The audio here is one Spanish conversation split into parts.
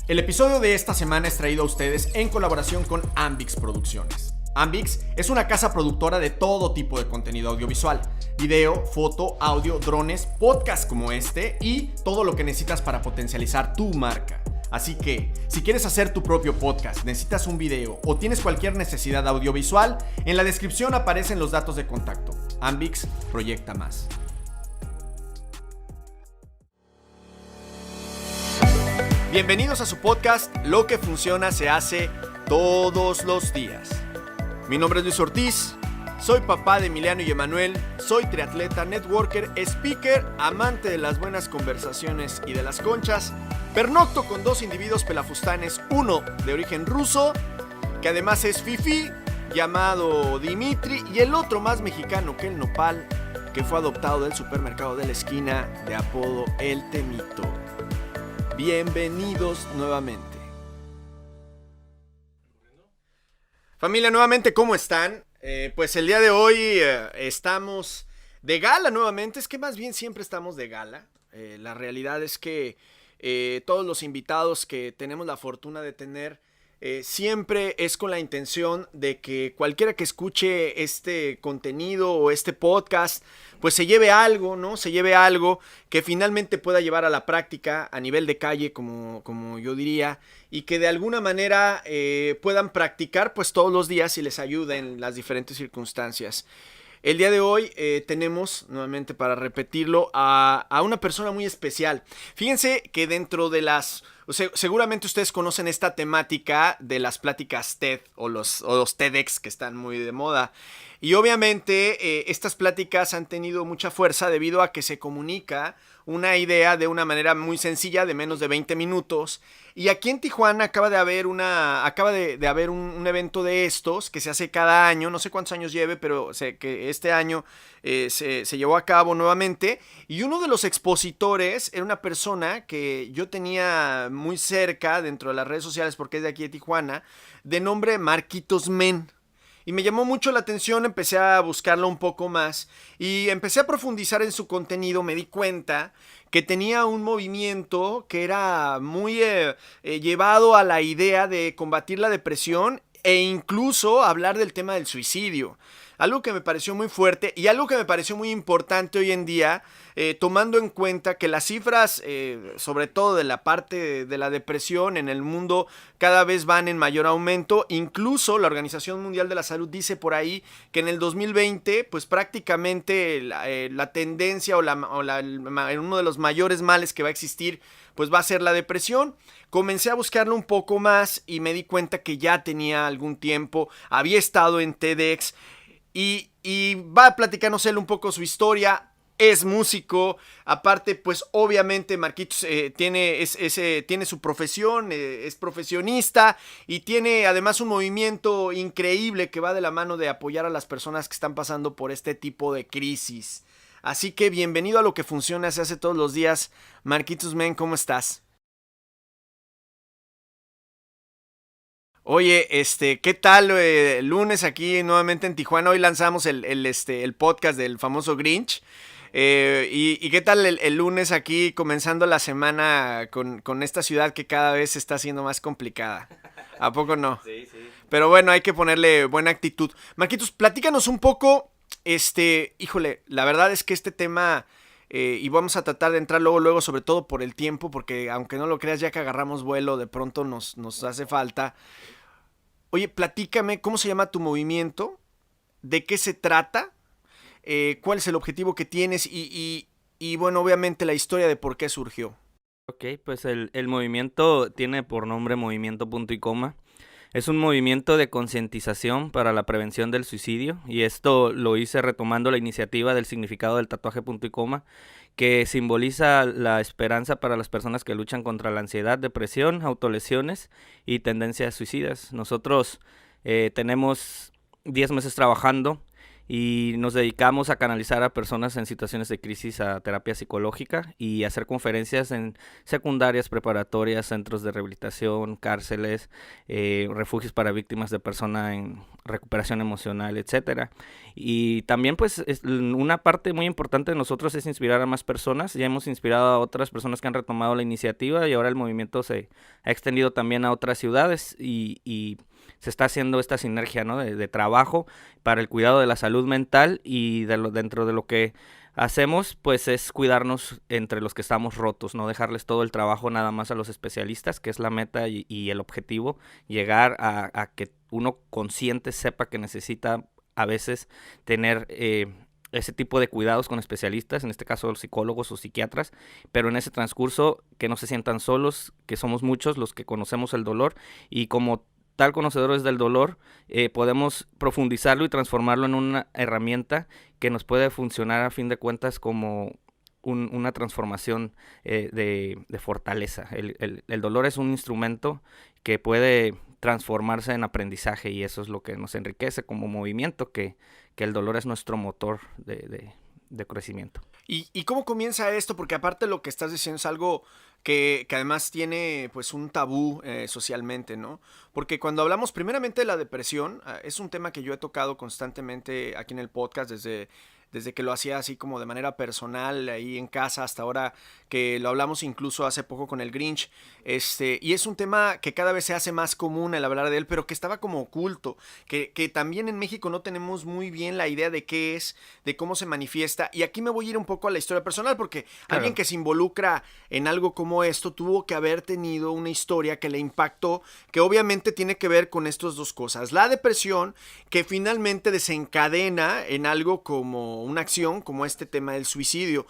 El episodio de esta semana es traído a ustedes en colaboración con Ambix Producciones. Ambix es una casa productora de todo tipo de contenido audiovisual: video, foto, audio, drones, podcast como este y todo lo que necesitas para potencializar tu marca. Así que, si quieres hacer tu propio podcast, necesitas un video o tienes cualquier necesidad audiovisual, en la descripción aparecen los datos de contacto. Ambix proyecta más. Bienvenidos a su podcast Lo que funciona se hace todos los días. Mi nombre es Luis Ortiz, soy papá de Emiliano y Emanuel, soy triatleta, networker, speaker, amante de las buenas conversaciones y de las conchas. Pernocto con dos individuos pelafustanes, uno de origen ruso, que además es fifí, llamado Dimitri, y el otro más mexicano que el nopal, que fue adoptado del supermercado de la esquina, de apodo El Temito. Bienvenidos nuevamente. Familia, nuevamente, ¿cómo están? Pues el día de hoy estamos de gala nuevamente. Es que más bien siempre estamos de gala. La realidad es que todos los invitados que tenemos la fortuna de tener siempre es con la intención de que cualquiera que escuche este contenido o este podcast pues se lleve algo, ¿no? Se lleve algo que finalmente pueda llevar a la práctica a nivel de calle, como yo diría, y que de alguna manera puedan practicar pues todos los días y les ayude en las diferentes circunstancias. El día de hoy tenemos, nuevamente para repetirlo, a una persona muy especial. Fíjense que dentro de las... seguramente ustedes conocen esta temática de las pláticas TED o los TEDx que están muy de moda. Y obviamente estas pláticas han tenido mucha fuerza debido a que se comunica una idea de una manera muy sencilla, de menos de 20 minutos. Y aquí en Tijuana acaba de haber un evento de estos que se hace cada año. No sé cuántos años lleve, pero sé que este año se llevó a cabo nuevamente. Y uno de los expositores era una persona que yo tenía muy cerca dentro de las redes sociales porque es de aquí de Tijuana, de nombre Marquitos Men. Y me llamó mucho la atención, empecé a buscarlo un poco más y empecé a profundizar en su contenido. Me di cuenta que tenía un movimiento que era muy llevado a la idea de combatir la depresión e incluso hablar del tema del suicidio. Algo que me pareció muy fuerte y algo que me pareció muy importante hoy en día, tomando en cuenta que las cifras, sobre todo de la parte de la depresión en el mundo, cada vez van en mayor aumento. Incluso la Organización Mundial de la Salud dice por ahí que en el 2020, pues prácticamente la tendencia uno de los mayores males que va a existir, pues va a ser la depresión. Comencé a buscarlo un poco más y me di cuenta que ya tenía algún tiempo, había estado en TEDx y va a platicarnos él un poco su historia. Es músico, aparte pues obviamente Marquitos tiene su profesión, es profesionista y tiene además un movimiento increíble que va de la mano de apoyar a las personas que están pasando por este tipo de crisis. Así que bienvenido a Lo que funciona se hace todos los días. Marquitos Men, ¿cómo estás? Oye, ¿qué tal lunes aquí nuevamente en Tijuana? Hoy lanzamos el podcast del famoso Grinch. ¿Y qué tal el lunes aquí comenzando la semana con esta ciudad que cada vez se está haciendo más complicada? ¿A poco no? Sí, sí. Pero bueno, hay que ponerle buena actitud. Marquitos, platícanos un poco, híjole, la verdad es que este tema, y vamos a tratar de entrar luego, sobre todo por el tiempo, porque aunque no lo creas, ya que agarramos vuelo, de pronto nos hace falta. Oye, platícame, ¿cómo se llama tu movimiento? ¿De qué se trata? ¿Cuál es el objetivo que tienes? Y bueno, obviamente la historia de por qué surgió. Ok, pues el movimiento tiene por nombre Movimiento Punto y Coma. Es un movimiento de concientización para la prevención del suicidio y esto lo hice retomando la iniciativa del significado del tatuaje punto y coma, que simboliza la esperanza para las personas que luchan contra la ansiedad, depresión, autolesiones y tendencias suicidas. Nosotros tenemos 10 meses trabajando y nos dedicamos a canalizar a personas en situaciones de crisis a terapia psicológica y hacer conferencias en secundarias, preparatorias, centros de rehabilitación, cárceles, refugios para víctimas de persona en recuperación emocional, etcétera. Y también pues una parte muy importante de nosotros es inspirar a más personas. Ya hemos inspirado a otras personas que han retomado la iniciativa y ahora el movimiento se ha extendido también a otras ciudades y se está haciendo esta sinergia, ¿no? de trabajo para el cuidado de la salud mental y dentro de lo que hacemos, pues es cuidarnos entre los que estamos rotos, no dejarles todo el trabajo nada más a los especialistas, que es la meta y el objetivo, llegar a que uno consciente sepa que necesita a veces tener ese tipo de cuidados con especialistas, en este caso los psicólogos o psiquiatras, pero en ese transcurso que no se sientan solos, que somos muchos los que conocemos el dolor y como tal conocedores del dolor, podemos profundizarlo y transformarlo en una herramienta que nos puede funcionar a fin de cuentas como una transformación de fortaleza. El dolor es un instrumento que puede transformarse en aprendizaje y eso es lo que nos enriquece como movimiento, que el dolor es nuestro motor de crecimiento. ¿Y cómo comienza esto? Porque aparte lo que estás diciendo es algo que además tiene pues un tabú socialmente, ¿no? Porque cuando hablamos primeramente de la depresión, es un tema que yo he tocado constantemente aquí en el podcast desde que lo hacía así como de manera personal ahí en casa hasta ahora que lo hablamos incluso hace poco con el Grinch, y es un tema que cada vez se hace más común el hablar de él, pero que estaba como oculto, que también en México no tenemos muy bien la idea de qué es, de cómo se manifiesta, y aquí me voy a ir un poco a la historia personal, porque Claro. alguien que se involucra en algo como esto tuvo que haber tenido una historia que le impactó, que obviamente tiene que ver con estas dos cosas, la depresión, que finalmente desencadena en algo como una acción, como este tema del suicidio.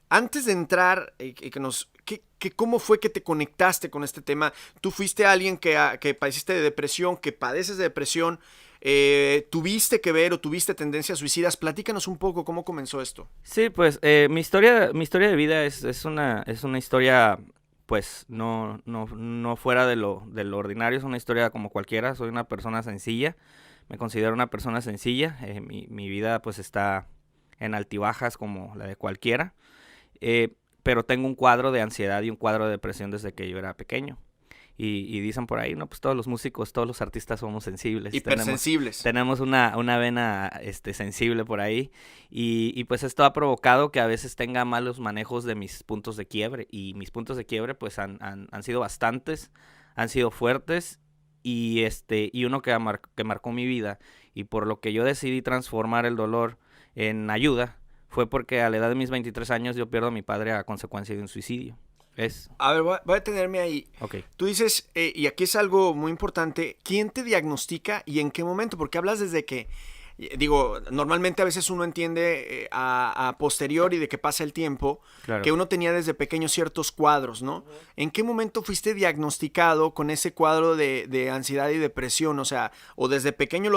Antes de entrar, ¿cómo fue que te conectaste con este tema? ¿Tú fuiste alguien que padeciste de depresión, que padeces de depresión? ¿Tuviste que ver o tuviste tendencias suicidas? Platícanos un poco cómo comenzó esto. Sí, pues mi historia de vida es una historia pues no fuera de lo ordinario, es una historia como cualquiera, soy una persona sencilla, me considero una persona sencilla, mi vida pues está en altibajas como la de cualquiera, pero tengo un cuadro de ansiedad y un cuadro de depresión desde que yo era pequeño. Y dicen por ahí, no, pues todos los músicos, todos los artistas somos sensibles. Hipersensibles. Tenemos una vena sensible por ahí. Y pues esto ha provocado que a veces tenga malos manejos de mis puntos de quiebre. Y mis puntos de quiebre pues han sido bastantes, han sido fuertes. Y uno que marcó mi vida. Y por lo que yo decidí transformar el dolor en ayuda, fue porque a la edad de mis 23 años yo pierdo a mi padre a consecuencia de un suicidio. A ver, voy a detenerme ahí. Okay. Tú dices, y aquí es algo muy importante, ¿quién te diagnostica y en qué momento? Porque hablas desde que, digo, normalmente a veces uno entiende a posteriori de que pasa el tiempo, Claro. que uno tenía desde pequeño ciertos cuadros, ¿no? ¿En qué momento fuiste diagnosticado con ese cuadro de ansiedad y depresión? O sea, o desde pequeño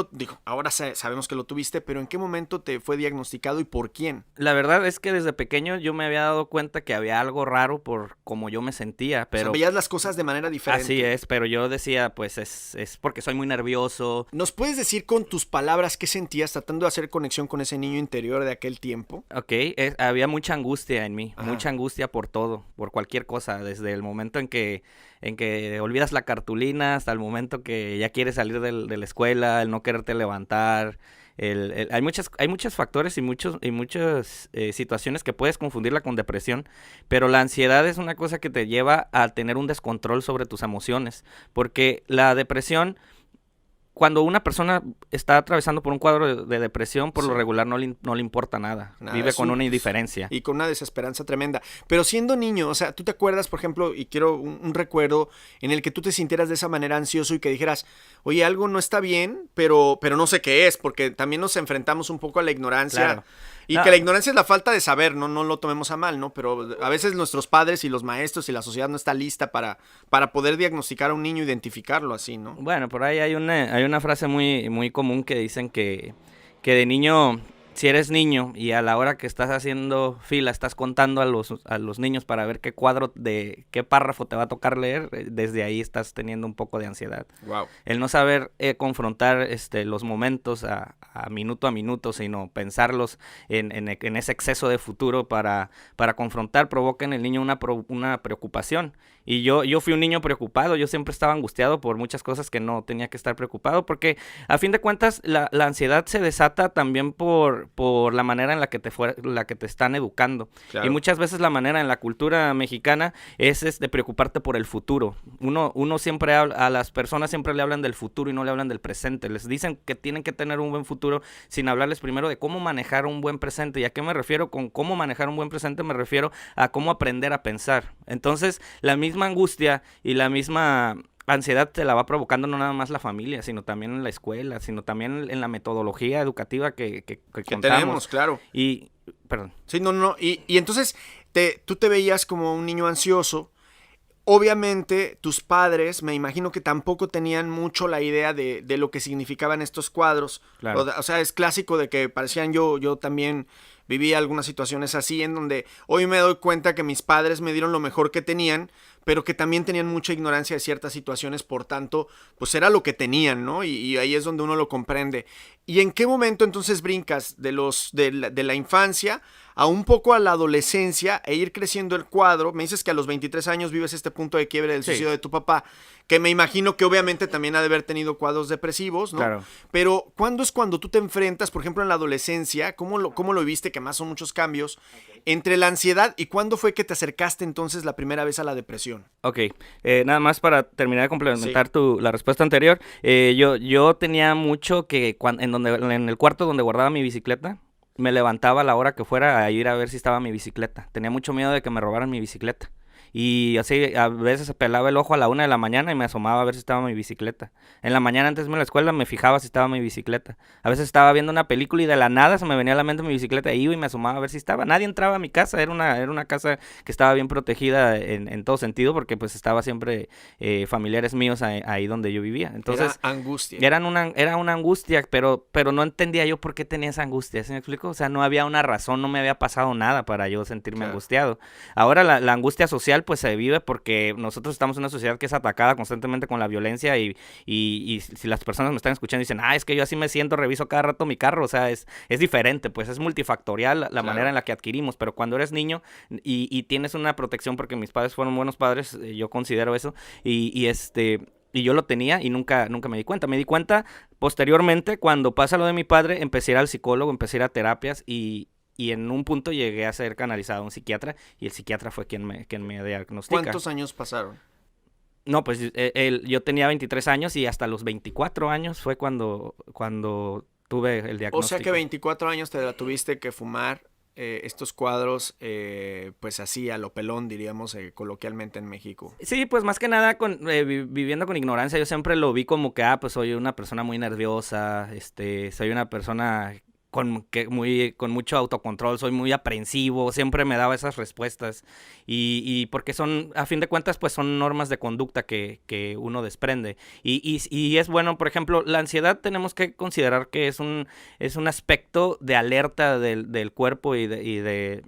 ahora sabemos que lo tuviste, pero ¿en qué momento te fue diagnosticado y por quién? La verdad es que desde pequeño yo me había dado cuenta que había algo raro por cómo yo me sentía, pero... O sea, veías las cosas de manera diferente. Así es, pero yo decía, pues es porque soy muy nervioso. ¿Nos puedes decir con tus palabras qué sentías tratando de hacer conexión con ese niño interior de aquel tiempo? Ok, había mucha angustia en mí, Ajá. mucha angustia por todo, por cualquier cosa, desde el momento en que olvidas la cartulina hasta el momento que ya quieres salir de la escuela, el no quererte levantar. Hay muchos factores y muchas situaciones que puedes confundirla con depresión, pero la ansiedad es una cosa que te lleva a tener un descontrol sobre tus emociones, porque la depresión, cuando una persona está atravesando por un cuadro de depresión, por lo regular no le importa nada, vive con una indiferencia. Y con una desesperanza tremenda. Pero siendo niño, o sea, ¿tú te acuerdas, por ejemplo, y quiero un recuerdo en el que tú te sintieras de esa manera ansioso y que dijeras, oye, algo no está bien, pero no sé qué es, porque también nos enfrentamos un poco a la ignorancia. Claro. Y que la ignorancia es la falta de saber, no lo tomemos a mal, ¿no? Pero a veces nuestros padres y los maestros y la sociedad no está lista para poder diagnosticar a un niño, identificarlo así, ¿no? Bueno, por ahí hay una frase muy, muy común que dicen que de niño si eres niño y a la hora que estás haciendo fila estás contando a los niños para ver qué cuadro de qué párrafo te va a tocar leer, desde ahí estás teniendo un poco de ansiedad. Wow. El no saber confrontar los momentos a minuto, sino pensarlos en ese exceso de futuro para confrontar, provoca en el niño una preocupación. Y yo fui un niño preocupado, yo siempre estaba angustiado por muchas cosas que no tenía que estar preocupado, porque a fin de cuentas la ansiedad se desata también por la manera en la que te están educando. Claro. Y muchas veces la manera en la cultura mexicana es de preocuparte por el futuro. Uno siempre a las personas siempre le hablan del futuro y no le hablan del presente. Les dicen que tienen que tener un buen futuro sin hablarles primero de cómo manejar un buen presente. ¿Y a qué me refiero con cómo manejar un buen presente? Me refiero a cómo aprender a pensar. Entonces, la misma angustia y la misma ansiedad te la va provocando no nada más la familia, sino también en la escuela, sino también en la metodología educativa que contamos. Tenemos, claro. Y, perdón. Sí, no. Y entonces tú te veías como un niño ansioso. Obviamente tus padres, me imagino que tampoco tenían mucho la idea de lo que significaban estos cuadros. Claro. O sea, es clásico de que parecían yo también viví algunas situaciones así en donde hoy me doy cuenta que mis padres me dieron lo mejor que tenían, pero que también tenían mucha ignorancia de ciertas situaciones, por tanto, pues era lo que tenían, ¿no? Y ahí es donde uno lo comprende. ¿Y en qué momento entonces brincas de la infancia a un poco a la adolescencia e ir creciendo el cuadro? Me dices que a los 23 años vives este punto de quiebre del suicidio de tu papá, que me imagino que obviamente también ha de haber tenido cuadros depresivos, ¿no? Claro. Pero ¿cuándo es cuando tú te enfrentas, por ejemplo, en la adolescencia? ¿Cómo lo viviste? Que más son muchos cambios entre la ansiedad y cuándo fue que te acercaste entonces la primera vez a la depresión. Ok, nada más para terminar de complementar la respuesta anterior, yo tenía mucho que en el cuarto donde guardaba mi bicicleta, me levantaba a la hora que fuera a ir a ver si estaba mi bicicleta. Tenía mucho miedo de que me robaran mi bicicleta. Y así a veces pelaba el ojo a la 1 de la mañana y me asomaba a ver si estaba mi bicicleta. En la mañana antes de irme a la escuela me fijaba si estaba mi bicicleta. A veces estaba viendo una película y de la nada se me venía a la mente mi bicicleta e iba y me asomaba a ver si estaba. Nadie entraba a mi casa, era una casa que estaba bien protegida en todo sentido porque pues estaba siempre familiares míos ahí donde yo vivía. Entonces, era angustia. Era una angustia, pero no entendía yo por qué tenía esa angustia, ¿sí me explico? O sea, no había una razón, no me había pasado nada para yo sentirme angustiado. Ahora la angustia social pues se vive porque nosotros estamos en una sociedad que es atacada constantemente con la violencia y si las personas me están escuchando y dicen, es que yo así me siento, reviso cada rato mi carro, o sea, es diferente, pues es multifactorial la manera en la que adquirimos, pero cuando eres niño y tienes una protección porque mis padres fueron buenos padres, yo considero eso, y yo lo tenía y nunca me di cuenta. Me di cuenta posteriormente cuando pasa lo de mi padre, empecé a ir al psicólogo, empecé a ir a terapias y en un punto llegué a ser canalizado a un psiquiatra y el psiquiatra fue quien me diagnostica. ¿Cuántos años pasaron? No, pues yo tenía 23 años y hasta los 24 años fue cuando tuve el diagnóstico. O sea que 24 años te la tuviste que fumar estos cuadros, pues así a lo pelón, diríamos coloquialmente en México. Sí, pues más que nada viviendo con ignorancia, yo siempre lo vi como que, pues soy una persona muy nerviosa, soy una persona con mucho autocontrol, soy muy aprensivo, siempre me daba esas respuestas y porque son, a fin de cuentas, pues son normas de conducta que uno desprende y es bueno, por ejemplo, la ansiedad tenemos que considerar que es un aspecto de alerta del cuerpo y de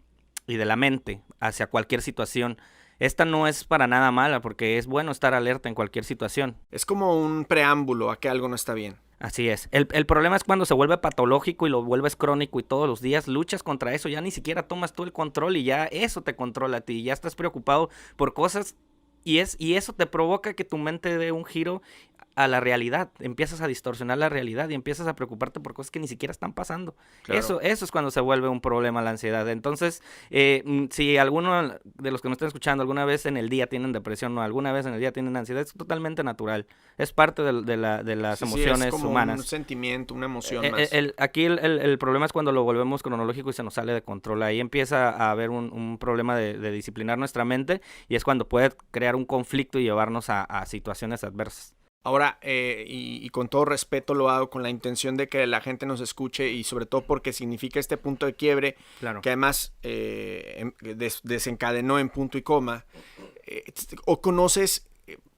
la mente hacia cualquier situación. Esta no es para nada mala porque es bueno estar alerta en cualquier situación. Es como un preámbulo a que algo no está bien. Así es. El problema es cuando se vuelve patológico y lo vuelves crónico y todos los días luchas contra eso, ya ni siquiera tomas tú el control y ya eso te controla a ti, ya estás preocupado por cosas y eso te provoca que tu mente dé un giro a la realidad, empiezas a distorsionar la realidad y empiezas a preocuparte por cosas que ni siquiera están pasando. Claro. Eso es cuando se vuelve un problema la ansiedad. Entonces, si alguno de los que me están escuchando alguna vez en el día tienen depresión o alguna vez en el día tienen ansiedad, es totalmente natural. Es parte de las emociones es como humanas. Un sentimiento, una emoción más. Aquí el problema es cuando lo volvemos cronológico y se nos sale de control. Ahí empieza a haber un problema de disciplinar nuestra mente y es cuando puede crear un conflicto y llevarnos a situaciones adversas. Ahora, y con todo respeto lo hago con la intención de que la gente nos escuche y sobre todo porque significa este punto de quiebre, claro, que además desencadenó en punto y coma. ¿O conoces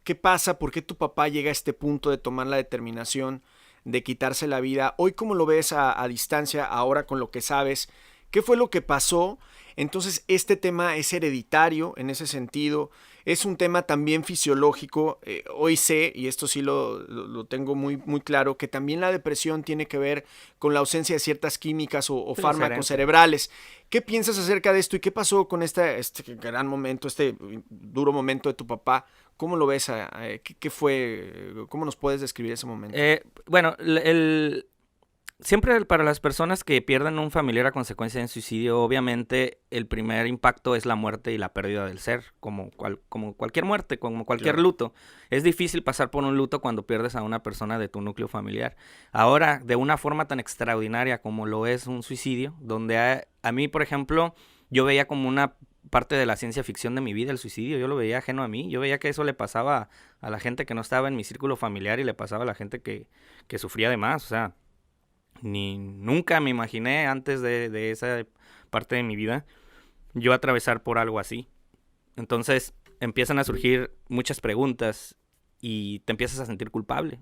qué pasa? ¿Por qué tu papá llega a este punto de tomar la determinación de quitarse la vida. Hoy, ¿cómo lo ves a distancia, ahora con lo que sabes? ¿Qué fue lo que pasó? Entonces, este tema es hereditario en ese sentido, es un tema también fisiológico. Hoy sé, y esto sí lo tengo muy, muy claro, que también la depresión tiene que ver con la ausencia de ciertas químicas o fármacos cerebrales. ¿Qué piensas acerca de esto y qué pasó con este gran momento, este duro momento de tu papá? ¿Cómo lo ves? ¿Qué fue? ¿Cómo nos puedes describir ese momento? Bueno, siempre para las personas que pierden un familiar a consecuencia de un suicidio, obviamente el primer impacto es la muerte y la pérdida del ser, como cualquier muerte, como cualquier Claro. luto. Es difícil pasar por un luto cuando pierdes a una persona de tu núcleo familiar. Ahora, de una forma tan extraordinaria como lo es un suicidio, donde a mí, por ejemplo, yo veía como una parte de la ciencia ficción de mi vida el suicidio, yo lo veía ajeno a mí, yo veía que eso le pasaba a la gente que no estaba en mi círculo familiar y le pasaba a la gente que sufría de más, o sea, nunca me imaginé antes de esa parte de mi vida yo atravesar por algo así. Entonces empiezan a surgir muchas preguntas y te empiezas a sentir culpable.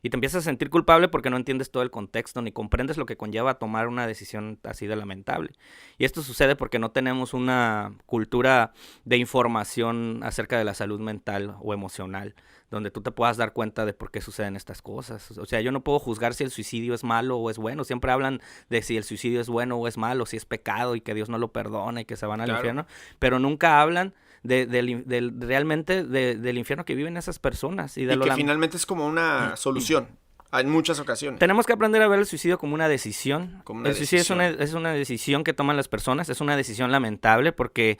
Y te empiezas a sentir culpable porque no entiendes todo el contexto ni comprendes lo que conlleva tomar una decisión así de lamentable. Y esto sucede porque no tenemos una cultura de información acerca de la salud mental o emocional, donde tú te puedas dar cuenta de por qué suceden estas cosas. O sea, yo no puedo juzgar si el suicidio es malo o es bueno. Siempre hablan de si el suicidio es bueno o es malo, si es pecado y que Dios no lo perdona y que se van al infierno, pero nunca hablan realmente del infierno que viven esas personas. Y que finalmente es como una solución en muchas ocasiones. Tenemos que aprender a ver el suicidio como una decisión. Como una el suicidio decisión. es una decisión que toman las personas, es una decisión lamentable porque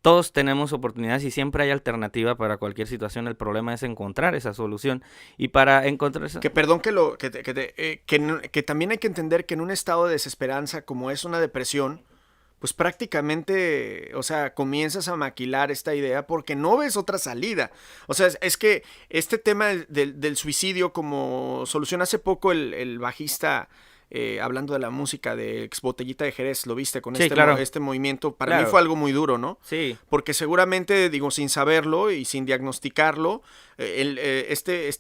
todos tenemos oportunidades y siempre hay alternativa para cualquier situación. El problema es encontrar esa solución. Y para encontrar esa... Que perdón que también hay que entender que en un estado de desesperanza como es una depresión, pues prácticamente, o sea, comienzas a maquilar esta idea porque no ves otra salida. O sea, es que este tema del suicidio como solución, hace poco el bajista, hablando de la música de Ex Botellita de Jerez, lo viste con Sí, claro. este movimiento, para Claro. mí fue algo muy duro, ¿no? Sí. Porque seguramente, digo, sin saberlo y sin diagnosticarlo, este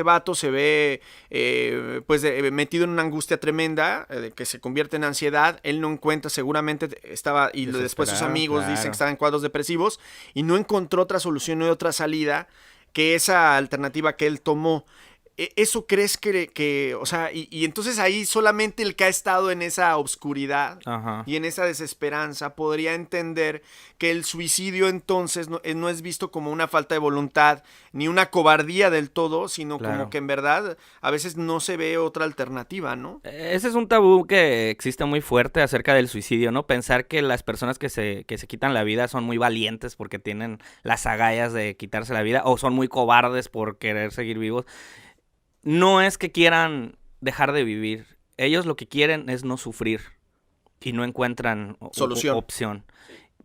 vato se ve pues metido en una angustia tremenda, que se convierte en ansiedad. Él no encuentra, seguramente estaba, y después sus amigos claro. dicen que estaba en cuadros depresivos, y no encontró otra solución y otra salida que esa alternativa que él tomó. ¿Eso crees o sea, y entonces ahí solamente el que ha estado en esa obscuridad Ajá. y en esa desesperanza podría entender que el suicidio entonces no es visto como una falta de voluntad ni una cobardía del todo, sino Claro. como que en verdad a veces no se ve otra alternativa, ¿no? Ese es un tabú que existe muy fuerte acerca del suicidio, ¿no? Pensar que las personas que se quitan la vida son muy valientes porque tienen las agallas de quitarse la vida o son muy cobardes por querer seguir vivos. No es que quieran dejar de vivir. Ellos lo que quieren es no sufrir y no encuentran opción.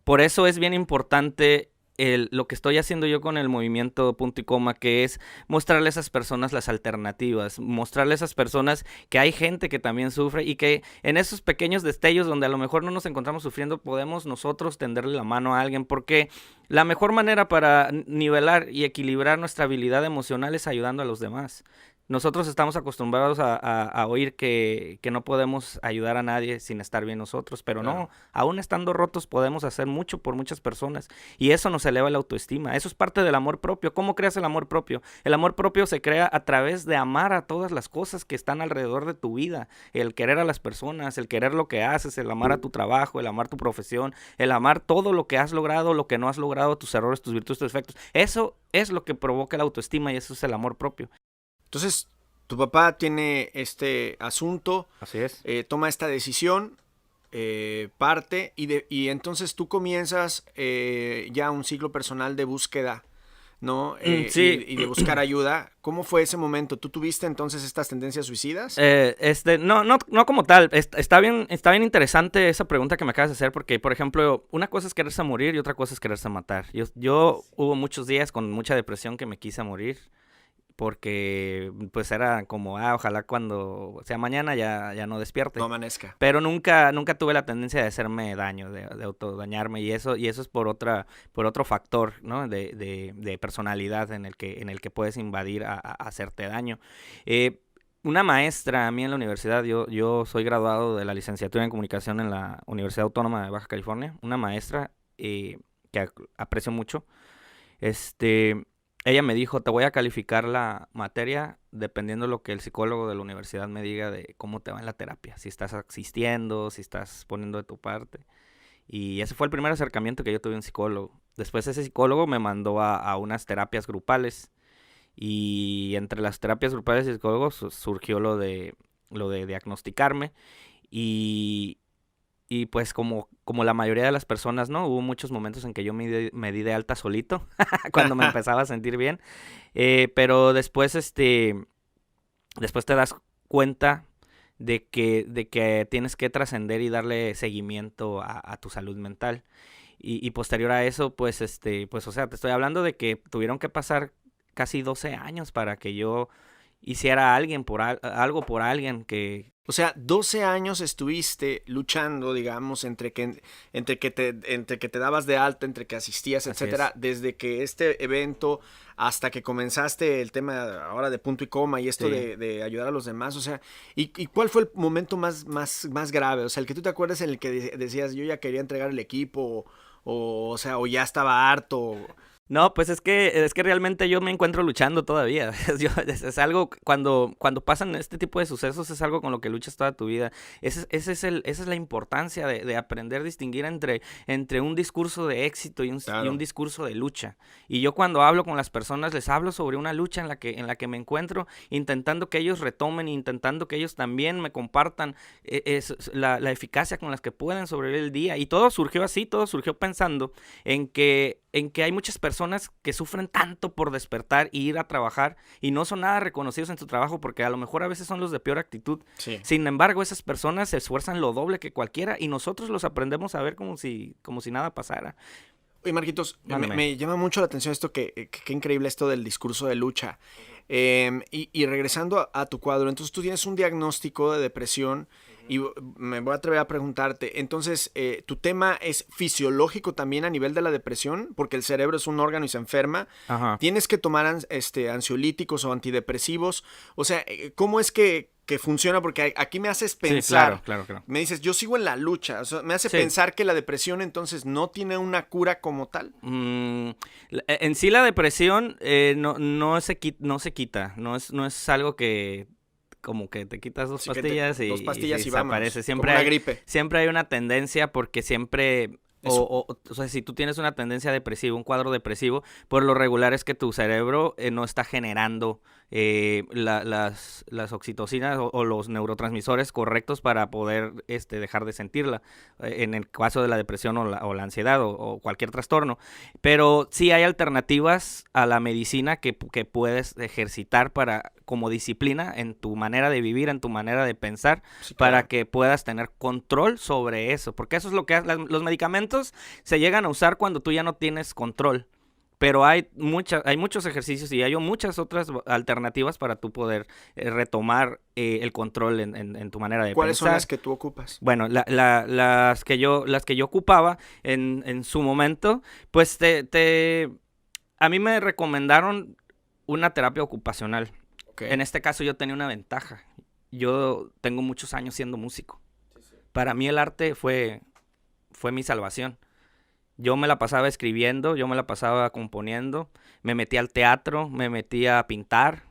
Por eso es bien importante lo que estoy haciendo yo con el movimiento Punto y Coma, que es mostrarle a esas personas las alternativas, mostrarle a esas personas que hay gente que también sufre y que en esos pequeños destellos donde a lo mejor no nos encontramos sufriendo, podemos nosotros tenderle la mano a alguien, porque la mejor manera para nivelar y equilibrar nuestra habilidad emocional es ayudando a los demás. Nosotros estamos acostumbrados a oír que no podemos ayudar a nadie sin estar bien nosotros, pero Claro. no, aún estando rotos podemos hacer mucho por muchas personas y eso nos eleva la autoestima, eso es parte del amor propio. ¿Cómo creas el amor propio? El amor propio se crea a través de amar a todas las cosas que están alrededor de tu vida, el querer a las personas, el querer lo que haces, el amar a tu trabajo, el amar tu profesión, el amar todo lo que has logrado, lo que no has logrado, tus errores, tus virtudes, tus defectos. Eso es lo que provoca la autoestima y eso es el amor propio. Entonces, tu papá tiene este asunto, Así es. toma esta decisión, parte, y entonces tú comienzas ya un ciclo personal de búsqueda, ¿no? Sí. Y de buscar ayuda. ¿Cómo fue ese momento? ¿Tú tuviste entonces estas tendencias suicidas? No como tal. Está bien interesante esa pregunta que me acabas de hacer porque, por ejemplo, una cosa es quererse morir y otra cosa es quererse matar. Yo hubo muchos días con mucha depresión que me quise morir porque pues era como, ojalá cuando sea mañana ya no despierte. No amanezca. Pero nunca tuve la tendencia de hacerme daño, de autodañarme y eso es por otro factor, ¿no? De personalidad en el que puedes invadir a hacerte daño. una maestra a mí en la universidad, yo soy graduado de la licenciatura en comunicación en la Universidad Autónoma de Baja California, una maestra que aprecio mucho, este, ella me dijo, te voy a calificar la materia dependiendo de lo que el psicólogo de la universidad me diga de cómo te va en la terapia, si estás asistiendo, si estás poniendo de tu parte. Y ese fue el primer acercamiento que yo tuve a un psicólogo. Después ese psicólogo me mandó a unas terapias grupales. Y entre las terapias grupales y psicólogos surgió lo de diagnosticarme. Y, y pues como la mayoría de las personas, ¿no? Hubo muchos momentos en que yo me di de alta solito cuando me empezaba a sentir bien. Pero después te das cuenta de que tienes que trascender y darle seguimiento a tu salud mental. Y posterior a eso, pues, o sea, te estoy hablando de que tuvieron que pasar casi 12 años para que yo hiciera algo por alguien que... O sea, 12 años estuviste luchando, digamos, entre que te dabas de alta, entre que asistías, Así etcétera, es. desde que este evento hasta que comenzaste el tema ahora de punto y coma y esto Sí. de ayudar a los demás. O sea, ¿y cuál fue el momento más grave? O sea, el que tú te acuerdas en el que decías, yo ya quería entregar el equipo, o sea, o ya estaba harto. No, pues es que realmente yo me encuentro luchando todavía. Es algo, cuando pasan este tipo de sucesos, es algo con lo que luchas toda tu vida. Esa es la importancia de aprender a distinguir entre un discurso de éxito y un Claro. discurso de lucha. Y yo cuando hablo con las personas, les hablo sobre una lucha en la que me encuentro, intentando que ellos retomen, intentando que ellos también me compartan la eficacia con las que pueden sobrevivir el día. Y todo surgió así, todo surgió pensando en que hay muchas personas que sufren tanto por despertar y ir a trabajar y no son nada reconocidos en su trabajo porque a lo mejor a veces son los de peor actitud. Sí. Sin embargo, esas personas se esfuerzan lo doble que cualquiera y nosotros los aprendemos a ver como si nada pasara. Oye, Marquitos, me, Mándame. me llama mucho la atención esto, qué increíble esto del discurso de lucha. Y regresando a tu cuadro, entonces tú tienes un diagnóstico de depresión y me voy a atrever a preguntarte, entonces, ¿tu tema es fisiológico también a nivel de la depresión? Porque el cerebro es un órgano y se enferma. Ajá. ¿Tienes que tomar ansiolíticos o antidepresivos? O sea, ¿cómo es que funciona? Porque aquí me haces Sí, pensar. claro. Me dices, yo sigo en la lucha. O sea, me hace Sí. pensar que la depresión entonces no tiene una cura como tal. En sí la depresión no se quita, no es algo que como que te quitas dos Así que pastillas dos y pastillas se y vámonos. desaparece. Como Siempre una hay, gripe. siempre hay una tendencia porque siempre... Eso. O sea, si tú tienes una tendencia depresiva, un cuadro depresivo, por lo regular es que tu cerebro no está generando las oxitocinas o los neurotransmisores correctos para poder dejar de sentirla, en el caso de la depresión o la ansiedad o cualquier trastorno. Pero sí hay alternativas a la medicina que puedes ejercitar como disciplina en tu manera de vivir, en tu manera de pensar, Sí, para claro. que puedas tener control sobre eso, porque eso es lo que los medicamentos se llegan a usar cuando tú ya no tienes control, pero hay muchos ejercicios y hay muchas otras alternativas para tú poder retomar el control en tu manera de ¿Cuáles son pensar. las que tú ocupas? Bueno, las que yo ocupaba en su momento, pues a mí me recomendaron una terapia ocupacional. Ok. En este caso yo tenía una ventaja. Yo tengo muchos años siendo músico. Para mí el arte fue mi salvación. Yo me la pasaba escribiendo, yo me la pasaba componiendo, me metí al teatro, me metí a pintar,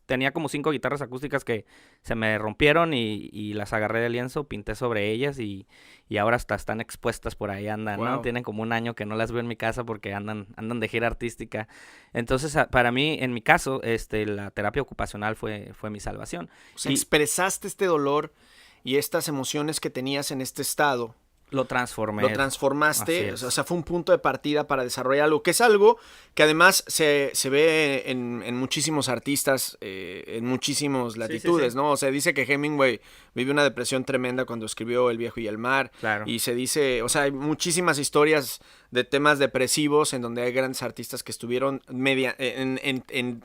tenía como 5 guitarras acústicas que se me rompieron y las agarré de lienzo, pinté sobre ellas y ahora hasta están expuestas por ahí, andan, ¿no? Wow. Tienen como un año que no las veo en mi casa porque andan de gira artística. Entonces, para mí, en mi caso, la terapia ocupacional fue mi salvación. O sea, Y expresaste este dolor y estas emociones que tenías en este estado. lo transformé. Lo Así transformaste, es. o sea, fue un punto de partida para desarrollar algo, que es algo que además se ve en muchísimos artistas, en muchísimas latitudes, sí. ¿no? O sea, dice que Hemingway vivió una depresión tremenda cuando escribió El viejo y el mar, Claro. y se dice, o sea, hay muchísimas historias de temas depresivos en donde hay grandes artistas que estuvieron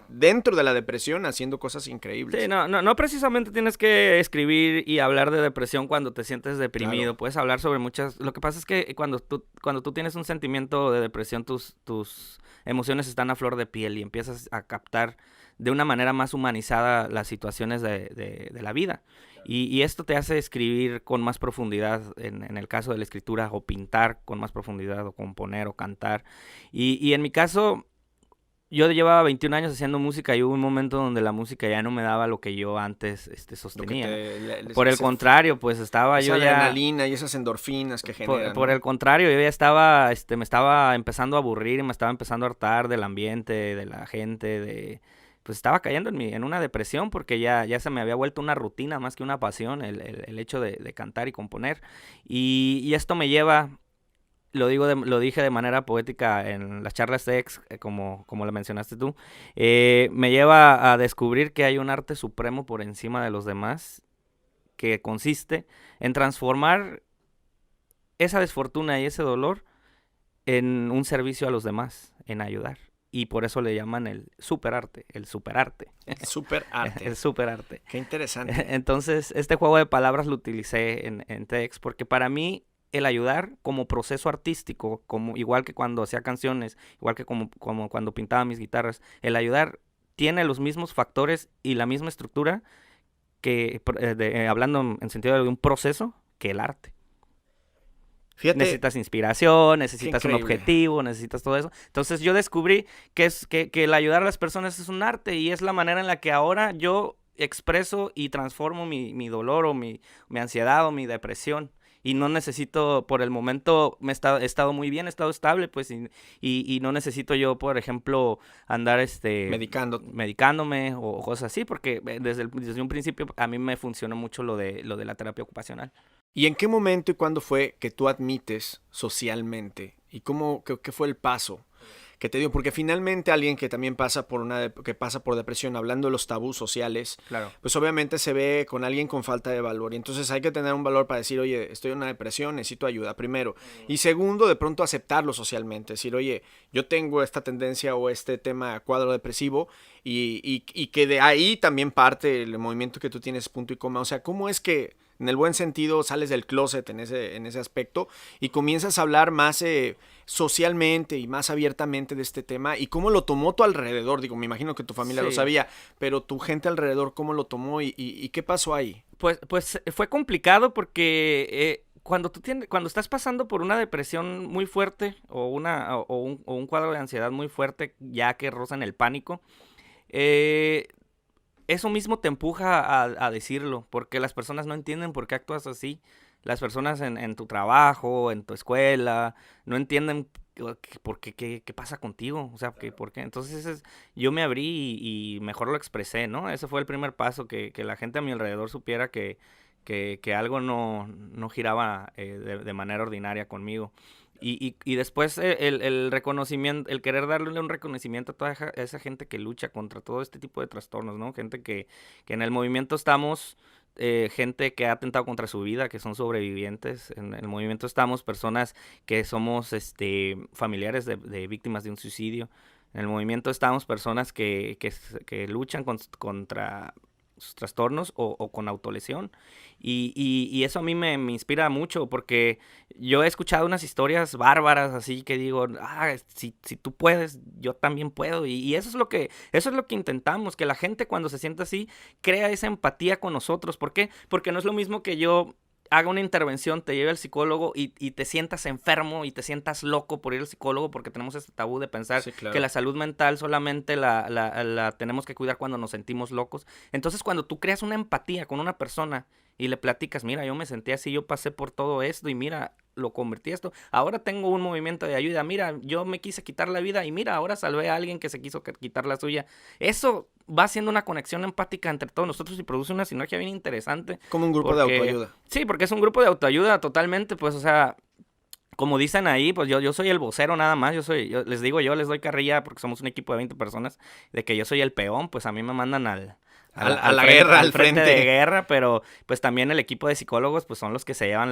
dentro de la depresión haciendo cosas increíbles. Sí, no precisamente tienes que escribir y hablar de depresión cuando te sientes deprimido. Claro. Puedes hablar sobre Lo que pasa es que cuando tú tienes un sentimiento de depresión, tus emociones están a flor de piel y empiezas a captar de una manera más humanizada las situaciones de la vida. Y esto te hace escribir con más profundidad, en el caso de la escritura, o pintar con más profundidad, o componer, o cantar. Y en mi caso, yo llevaba 21 años haciendo música y hubo un momento donde la música ya no me daba lo que yo antes sostenía. Por el contrario, pues estaba yo ya... adrenalina y esas endorfinas que generan. Por el contrario, yo ya estaba, me estaba empezando a aburrir y me estaba empezando a hartar del ambiente, de la gente, pues estaba cayendo en una depresión porque ya se me había vuelto una rutina más que una pasión el hecho de cantar y componer. Y esto me lleva... Lo dije de manera poética en las charlas TEDx, como lo mencionaste tú, me lleva a descubrir que hay un arte supremo por encima de los demás, que consiste en transformar esa desfortuna y ese dolor en un servicio a los demás, en ayudar. Y por eso le llaman el superarte, el superarte. Superarte. El superarte. Qué interesante. Entonces, este juego de palabras lo utilicé en TEDx porque para mí el ayudar como proceso artístico, igual que cuando hacía canciones, igual que como cuando pintaba mis guitarras, el ayudar tiene los mismos factores y la misma estructura que, hablando en sentido de un proceso, que el arte. Fíjate, necesitas inspiración, necesitas un objetivo, necesitas todo eso. Entonces yo descubrí que el ayudar a las personas es un arte y es la manera en la que ahora yo expreso y transformo mi dolor o mi ansiedad o mi depresión. Y no necesito, por el momento, he estado muy bien, he estado estable, pues, y no necesito yo, por ejemplo, andar medicándome o cosas así, porque desde un principio a mí me funcionó mucho lo de la terapia ocupacional. ¿Y en qué momento y cuándo fue que tú admites socialmente? ¿Y qué fue el paso que te dio? Porque finalmente alguien que también pasa por depresión, hablando de los tabús sociales, claro, pues obviamente se ve con alguien con falta de valor. Y entonces hay que tener un valor para decir, oye, estoy en una depresión, necesito ayuda, primero. Y segundo, de pronto aceptarlo socialmente. Decir, oye, yo tengo esta tendencia o este tema cuadro depresivo y que de ahí también parte el movimiento que tú tienes, punto y coma. O sea, ¿cómo es que en el buen sentido sales del closet en ese aspecto y comienzas a hablar más socialmente y más abiertamente de este tema? ¿Y cómo lo tomó tu alrededor? Digo, me imagino que tu familia lo sabía, pero tu gente alrededor, ¿cómo lo tomó y qué pasó ahí? Pues fue complicado porque cuando estás pasando por una depresión muy fuerte o un cuadro de ansiedad muy fuerte, ya que rozan el pánico, eso mismo te empuja a decirlo, porque las personas no entienden por qué actúas así. Las personas en tu trabajo, en tu escuela, no entienden qué pasa contigo, o sea, por qué. Entonces yo me abrí y mejor lo expresé, ¿no? Ese fue el primer paso, que la gente a mi alrededor supiera que algo no giraba de manera ordinaria conmigo. Y después el reconocimiento, el querer darle un reconocimiento a toda esa gente que lucha contra todo este tipo de trastornos, ¿no? Gente que en el movimiento estamos, gente que ha atentado contra su vida, que son sobrevivientes. En el movimiento estamos personas que somos familiares de víctimas de un suicidio. En el movimiento estamos personas que luchan contra sus trastornos o con autolesión. Y eso a mí me inspira mucho porque yo he escuchado unas historias bárbaras así que digo, si tú puedes, yo también puedo. Y eso es lo que intentamos, que la gente cuando se sienta así crea esa empatía con nosotros. ¿Por qué? Porque no es lo mismo que yo haga una intervención, te lleve al psicólogo y te sientas enfermo y te sientas loco por ir al psicólogo, porque tenemos este tabú de pensar que la salud mental solamente la tenemos que cuidar cuando nos sentimos locos. Entonces, cuando tú creas una empatía con una persona y le platicas, mira, yo me sentí así, yo pasé por todo esto y mira, lo convertí esto, ahora tengo un movimiento de ayuda, mira, yo me quise quitar la vida y mira, ahora salvé a alguien que se quiso quitar la suya. Eso va haciendo una conexión empática entre todos nosotros y produce una sinergia bien interesante. Como un grupo de autoayuda. Sí, porque es un grupo de autoayuda totalmente, pues, o sea, como dicen ahí, pues yo soy el vocero nada más, yo les doy carrilla porque somos un equipo de 20 personas, de que yo soy el peón, pues a mí me mandan al frente de guerra, pero pues también el equipo de psicólogos pues son los que se llevan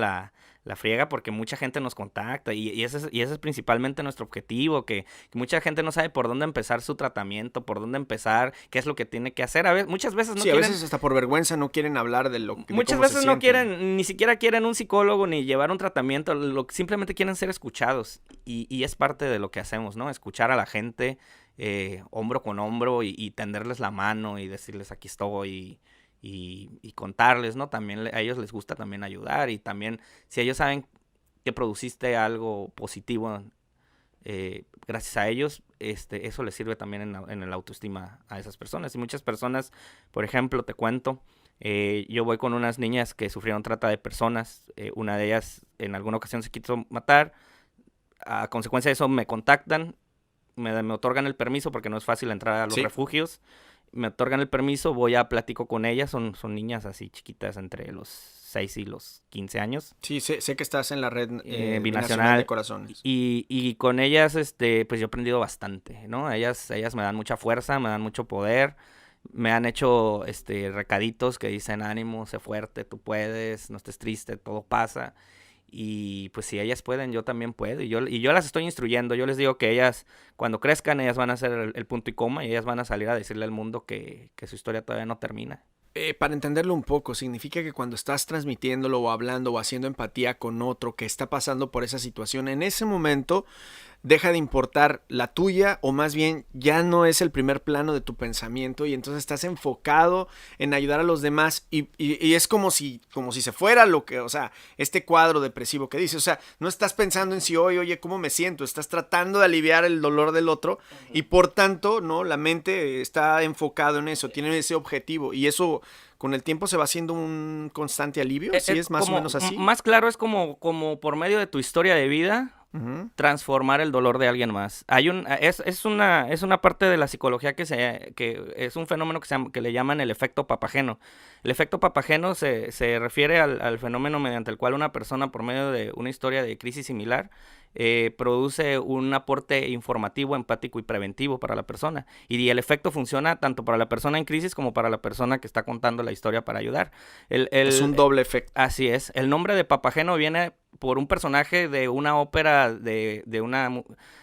friega porque mucha gente nos contacta y ese es principalmente nuestro objetivo, que mucha gente no sabe por dónde empezar su tratamiento, por dónde empezar, qué es lo que tiene que hacer. Muchas veces no quieren... a veces hasta por vergüenza no quieren hablar de lo que Muchas veces no quieren, ni siquiera quieren un psicólogo ni llevar un tratamiento, simplemente quieren ser escuchados y es parte de lo que hacemos, ¿no? Escuchar a la gente hombro con hombro y tenderles la mano y decirles aquí estoy y contarles, ¿no? También a ellos les gusta también ayudar y también si ellos saben que produciste algo positivo gracias a ellos, eso les sirve también en el autoestima a esas personas. Y muchas personas, por ejemplo, te cuento, yo voy con unas niñas que sufrieron trata de personas, una de ellas en alguna ocasión se quiso matar, a consecuencia de eso me contactan, me otorgan el permiso porque no es fácil entrar a los refugios, me otorgan el permiso, voy a platico con ellas, son niñas así chiquitas entre los 6 y los 15 años. Sí, sé que estás en la red binacional de corazones. Y con ellas, pues yo he aprendido bastante, ¿no? Ellas me dan mucha fuerza, me dan mucho poder, me han hecho recaditos que dicen ánimo, sé fuerte, tú puedes, no estés triste, todo pasa. Y pues si ellas pueden, yo también puedo. Y yo las estoy instruyendo. Yo les digo que ellas, cuando crezcan, ellas van a ser el punto y coma. Y ellas van a salir a decirle al mundo que su historia todavía no termina. Para entenderlo un poco, significa que cuando estás transmitiéndolo o hablando o haciendo empatía con otro que está pasando por esa situación, en ese momento deja de importar la tuya, o más bien ya no es el primer plano de tu pensamiento y entonces estás enfocado en ayudar a los demás y es como si se fuera lo que, o sea, este cuadro depresivo que dices, o sea, no estás pensando en si hoy, oye, ¿cómo me siento? Estás tratando de aliviar el dolor del otro y por tanto, ¿no? La mente está enfocado en eso, tiene ese objetivo y eso con el tiempo se va haciendo un constante alivio. ¿Sí es más o menos así? Más claro es como por medio de tu historia de vida, transformar el dolor de alguien más. Es una parte de la psicología que es un fenómeno que le llaman el efecto Papageno. El efecto Papageno se refiere al fenómeno mediante el cual una persona, por medio de una historia de crisis similar, produce un aporte informativo, empático y preventivo para la persona. Y el efecto funciona tanto para la persona en crisis como para la persona que está contando la historia para ayudar. Es un doble efecto. Así es. El nombre de Papageno viene por un personaje de una ópera,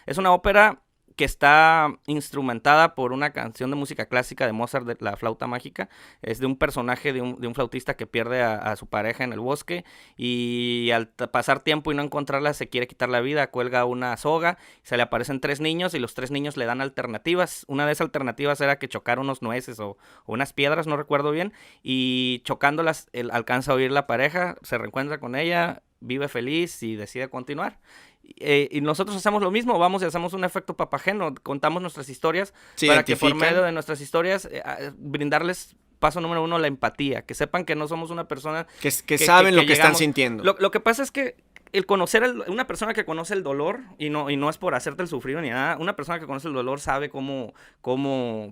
es una ópera que está instrumentada por una canción de música clásica de Mozart, de La Flauta Mágica. Es de un personaje de un flautista que pierde a su pareja en el bosque y al pasar tiempo y no encontrarla se quiere quitar la vida, cuelga una soga, se le aparecen 3 niños y los 3 niños le dan alternativas. Una de esas alternativas era que chocara unos nueces o unas piedras, no recuerdo bien, y chocándolas alcanza a oír la pareja, se reencuentra con ella, vive feliz y decide continuar. Y nosotros hacemos lo mismo, vamos y hacemos un efecto Papageno, contamos nuestras historias para que por medio de nuestras historias brindarles, paso número 1, la empatía, que sepan que no somos una persona que saben lo que están sintiendo. Lo que pasa es que el conocer una persona que conoce el dolor, y no es por hacerte el sufrir ni nada, una persona que conoce el dolor sabe cómo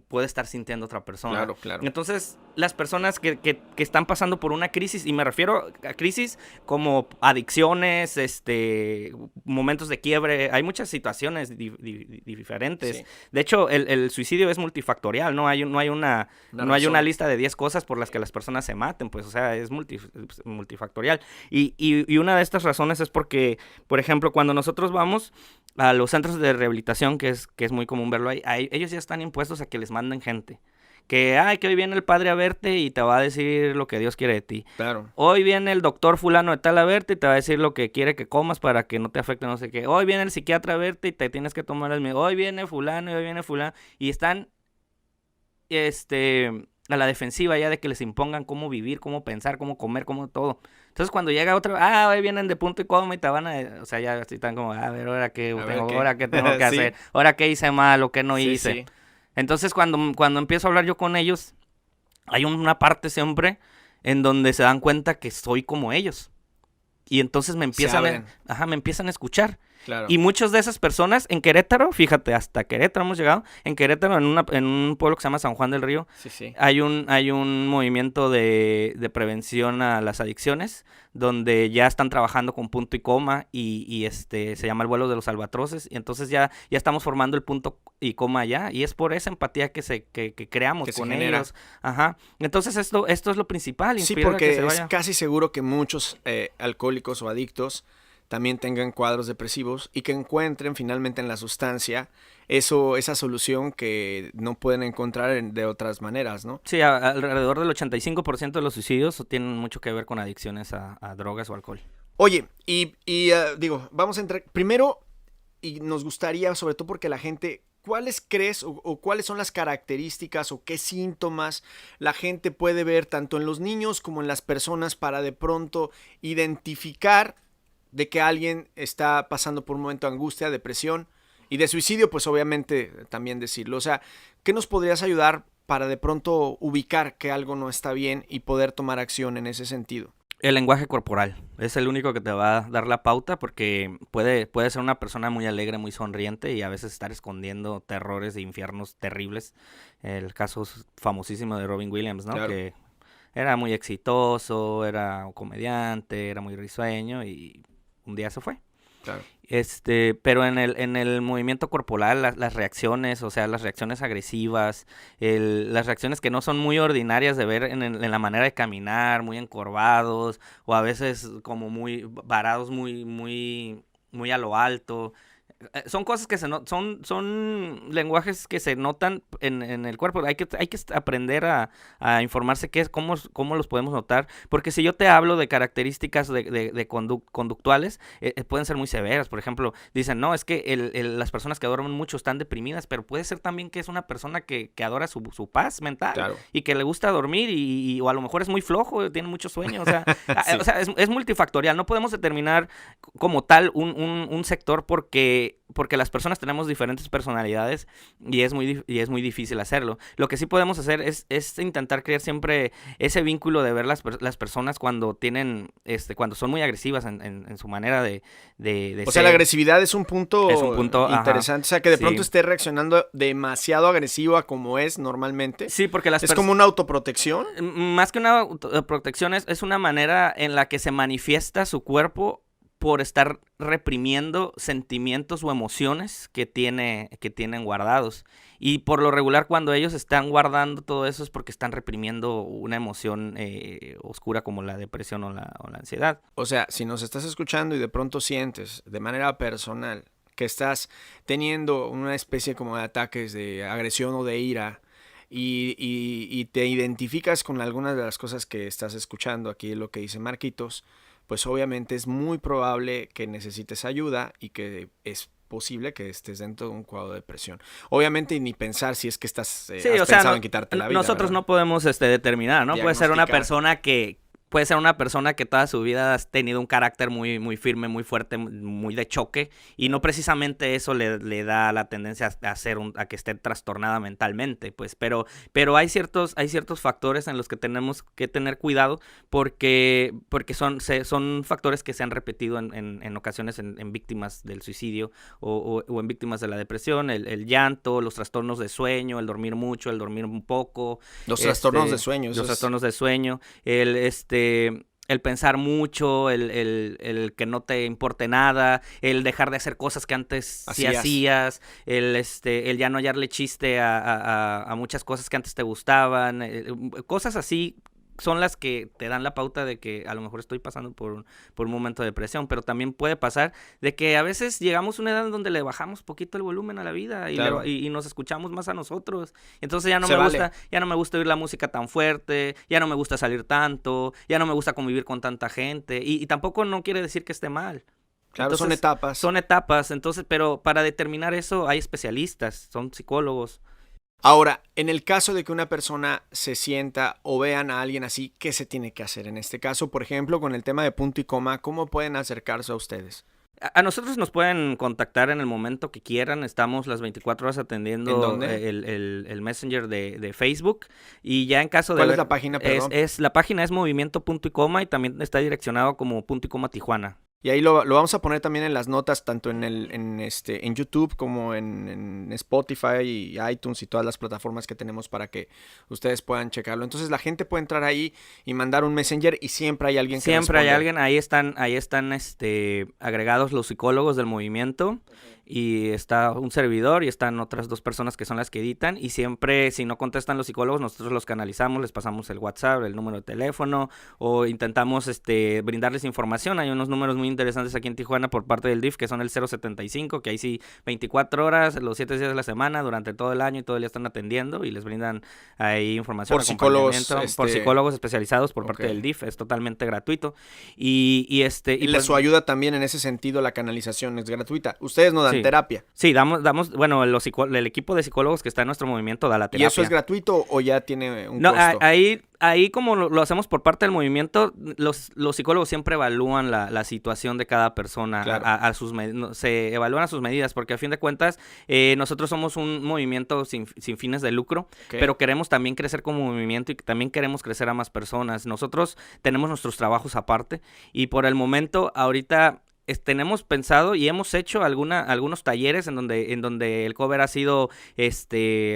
puede estar sintiendo otra persona. Claro. Entonces, las personas que están pasando por una crisis, y me refiero a crisis como adicciones, momentos de quiebre, hay muchas situaciones diferentes. Sí. De hecho, el suicidio es multifactorial, no hay una lista de 10 cosas por las que las personas se maten, pues, o sea, es multifactorial. Y una de estas razones es porque, por ejemplo, cuando nosotros vamos a los centros de rehabilitación, que es muy común verlo ahí, ellos ya están impuestos a que les manden gente. Que hoy viene el padre a verte y te va a decir lo que Dios quiere de ti. Claro. Hoy viene el doctor fulano de tal a verte y te va a decir lo que quiere que comas para que no te afecte no sé qué. Hoy viene el psiquiatra a verte y te tienes que tomar el medicamento. Hoy viene fulano y hoy viene fulano. Y están a la defensiva ya de que les impongan cómo vivir, cómo pensar, cómo comer, cómo todo. Entonces cuando llega otro, hoy vienen de punto y coma y te van a, o sea, ya están como, a ver, ¿ahora qué tengo que hacer? ¿Ahora qué hice mal o qué no hice? Sí. Entonces cuando empiezo a hablar yo con ellos, hay una parte siempre en donde se dan cuenta que soy como ellos. Y entonces me empiezan a escuchar. Claro. Y muchas de esas personas en Querétaro, fíjate, hasta Querétaro hemos llegado, en Querétaro, en un pueblo que se llama San Juan del Río, Sí, sí. hay un movimiento de prevención a las adicciones, donde ya están trabajando con punto y coma se llama el vuelo de los albatroces, y entonces ya estamos formando el punto y coma allá, y es por esa empatía que creamos Que se con genera. ellos. Ajá. Entonces esto es lo principal, Sí, inspirar a que porque se es vaya. casi seguro que muchos alcohólicos o adictos también tengan cuadros depresivos y que encuentren finalmente en la sustancia esa solución que no pueden encontrar de otras maneras, ¿no? Sí, alrededor del 85% de los suicidios tienen mucho que ver con adicciones a drogas o alcohol. Oye, digo, vamos a entrar primero y nos gustaría, sobre todo porque la gente, ¿cuáles crees o cuáles son las características o qué síntomas la gente puede ver tanto en los niños como en las personas para de pronto identificar de que alguien está pasando por un momento de angustia, depresión y de suicidio, pues obviamente también decirlo? O sea, ¿qué nos podrías ayudar para de pronto ubicar que algo no está bien y poder tomar acción en ese sentido? El lenguaje corporal es el único que te va a dar la pauta, porque puede ser una persona muy alegre, muy sonriente, y a veces estar escondiendo terrores de infiernos terribles. El caso famosísimo de Robin Williams, ¿no? Claro. Que era muy exitoso, era un comediante, era muy risueño y un día se fue. Claro. Pero en el movimiento corporal, las reacciones, o sea, las reacciones agresivas, las reacciones que no son muy ordinarias de ver en la manera de caminar, muy encorvados, o a veces como muy varados, muy a lo alto. Son cosas que son lenguajes que se notan en el cuerpo. Hay que aprender a informarse cómo los podemos notar, porque si yo te hablo de características de conductuales, pueden ser muy severas. Por ejemplo, dicen, no, es que las personas que duermen mucho están deprimidas, pero puede ser también que es una persona que adora su paz mental, Claro. y que le gusta dormir, o a lo mejor es muy flojo, tiene mucho sueño. O sea, Sí. o sea es multifactorial. No podemos determinar como tal un sector, porque las personas tenemos diferentes personalidades, y es muy difícil hacerlo. Lo que sí podemos hacer es intentar crear siempre ese vínculo de ver las personas cuando cuando son muy agresivas en su manera de O sea, la agresividad es un punto ajá, interesante. O sea, que de pronto sí. esté reaccionando demasiado agresivo a como es normalmente. Sí, porque ¿Es como una autoprotección? más que una protección, es una manera en la que se manifiesta su cuerpo por estar reprimiendo sentimientos o emociones que tienen guardados. Y por lo regular, cuando ellos están guardando todo eso, es porque están reprimiendo una emoción oscura, como la depresión o la ansiedad. O sea, si nos estás escuchando y de pronto sientes de manera personal que estás teniendo una especie como de ataques de agresión o de ira y te identificas con algunas de las cosas que estás escuchando, aquí lo que dice Marquitos, pues obviamente es muy probable que necesites ayuda y que es posible que estés dentro de un cuadro de depresión. Obviamente ni pensar si es que has pensado en quitarte la vida. Nosotros ¿verdad? no podemos determinar, ¿no? Puede ser una persona que toda su vida ha tenido un carácter muy, muy firme, muy fuerte, muy de choque, y no precisamente eso le da la tendencia a que esté trastornada mentalmente, pues. Pero hay ciertos factores en los que tenemos que tener cuidado, porque son factores que se han repetido en ocasiones en víctimas del suicidio o en víctimas de la depresión: el llanto, los trastornos de sueño, el dormir mucho, el dormir un poco. Los trastornos de sueño. Los trastornos de sueño, el pensar mucho, el que no te importe nada, el dejar de hacer cosas que antes sí hacías, el ya no hallarle chiste a muchas cosas que antes te gustaban, cosas así son las que te dan la pauta de que a lo mejor estoy pasando por un momento de depresión. Pero también puede pasar de que a veces llegamos a una edad en donde le bajamos poquito el volumen a la vida, Claro. y nos escuchamos más a nosotros. Entonces ya no Se me vale. gusta, ya no me gusta oír la música tan fuerte, ya no me gusta salir tanto, ya no me gusta convivir con tanta gente, y tampoco no quiere decir que esté mal. Claro, Entonces, son etapas. Son etapas, entonces, pero para determinar eso hay especialistas, son psicólogos. Ahora, en el caso de que una persona se sienta o vean a alguien así, ¿qué se tiene que hacer? En este caso, por ejemplo, con el tema de punto y coma, ¿cómo pueden acercarse a ustedes? A nosotros nos pueden contactar en el momento que quieran. Estamos las 24 horas atendiendo. ¿En dónde? El Messenger de Facebook. Y ya en caso de ¿Cuál es la página, perdón? La página es movimiento punto y coma, y también está direccionado como punto y coma Tijuana. Y ahí lo vamos a poner también en las notas, tanto en YouTube como en Spotify y iTunes y todas las plataformas que tenemos para que ustedes puedan checarlo. Entonces la gente puede entrar ahí y mandar un Messenger y siempre hay alguien que Siempre hay responde. alguien, ahí están agregados los psicólogos del movimiento. Y está un servidor y están otras 2 personas que son las que editan, y siempre, si no contestan los psicólogos, nosotros los canalizamos, les pasamos el WhatsApp, el número de teléfono, o intentamos brindarles información. Hay unos números muy interesantes aquí en Tijuana por parte del DIF, que son el 075, que ahí sí 24 horas, los 7 días de la semana, durante todo el año y todo el día están atendiendo y les brindan ahí información, Por psicólogos, acompañamiento, por psicólogos especializados por parte del DIF, es totalmente gratuito. Y pues su ayuda también en ese sentido, la canalización es gratuita. Ustedes no dan terapia. Sí, bueno, el equipo de psicólogos que está en nuestro movimiento da la terapia. ¿Y eso es gratuito o ya tiene un costo? No, ahí como lo hacemos por parte del movimiento, los psicólogos siempre evalúan la situación de cada persona, claro. Se evalúan a sus medidas, porque a fin de cuentas nosotros somos un movimiento sin fines de lucro, pero queremos también crecer como movimiento y también queremos crecer a más personas. Nosotros tenemos nuestros trabajos aparte y por el momento ahorita tenemos pensado y hemos hecho algunos talleres en donde el cover ha sido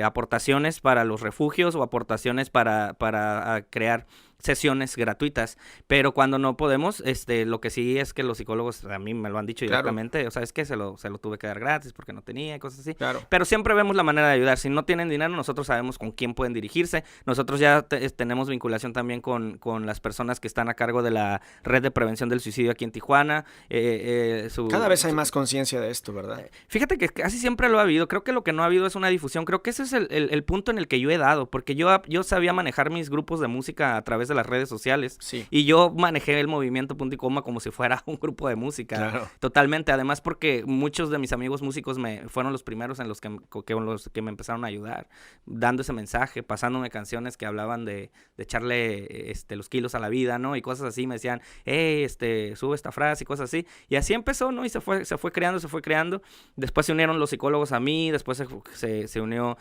aportaciones para los refugios o aportaciones para crear sesiones gratuitas, pero cuando no podemos, lo que sí es que los psicólogos a mí me lo han dicho directamente, claro. O sea, es que se lo tuve que dar gratis porque no tenía, cosas así, claro. Pero siempre vemos la manera de ayudar. Si no tienen dinero, nosotros sabemos con quién pueden dirigirse. Nosotros ya tenemos vinculación también con las personas que están a cargo de la red de prevención del suicidio aquí en Tijuana. Cada vez hay más conciencia de esto, ¿verdad? Fíjate que casi siempre lo ha habido. Creo que lo que no ha habido es una difusión. Creo que ese es el punto en el que yo he dado, porque yo sabía manejar mis grupos de música a través de las redes sociales, sí. Y yo manejé el movimiento Punto y Coma como si fuera un grupo de música, claro. Totalmente, además porque muchos de mis amigos músicos fueron los primeros en los que me empezaron a ayudar, dando ese mensaje, pasándome canciones que hablaban de echarle los kilos a la vida, ¿no? Y cosas así, me decían, sube esta frase y cosas así, y así empezó, ¿no? Y se fue creando, después se unieron los psicólogos a mí, después se unió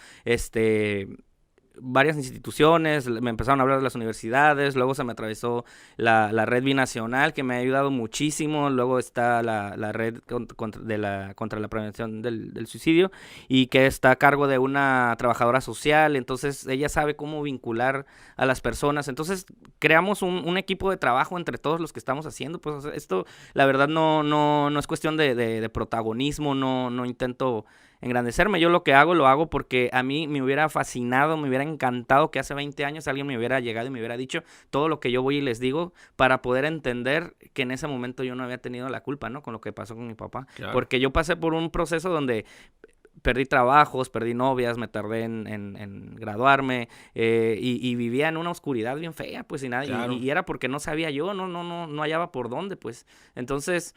varias instituciones, me empezaron a hablar de las universidades, luego se me atravesó la red binacional que me ha ayudado muchísimo, luego está la red contra la prevención del suicidio y que está a cargo de una trabajadora social, entonces ella sabe cómo vincular a las personas, entonces creamos un equipo de trabajo entre todos los que estamos haciendo, pues esto la verdad no es cuestión de protagonismo, no intento engrandecerme, yo lo hago porque a mí me hubiera fascinado, me hubiera encantado que hace 20 años alguien me hubiera llegado y me hubiera dicho todo lo que yo voy y les digo para poder entender que en ese momento yo no había tenido la culpa, ¿no? Con lo que pasó con mi papá, claro. Porque yo pasé por un proceso donde perdí trabajos, perdí novias, me tardé en graduarme y vivía en una oscuridad bien fea, pues y nada, claro. y era porque no sabía yo, no hallaba por dónde, pues, entonces...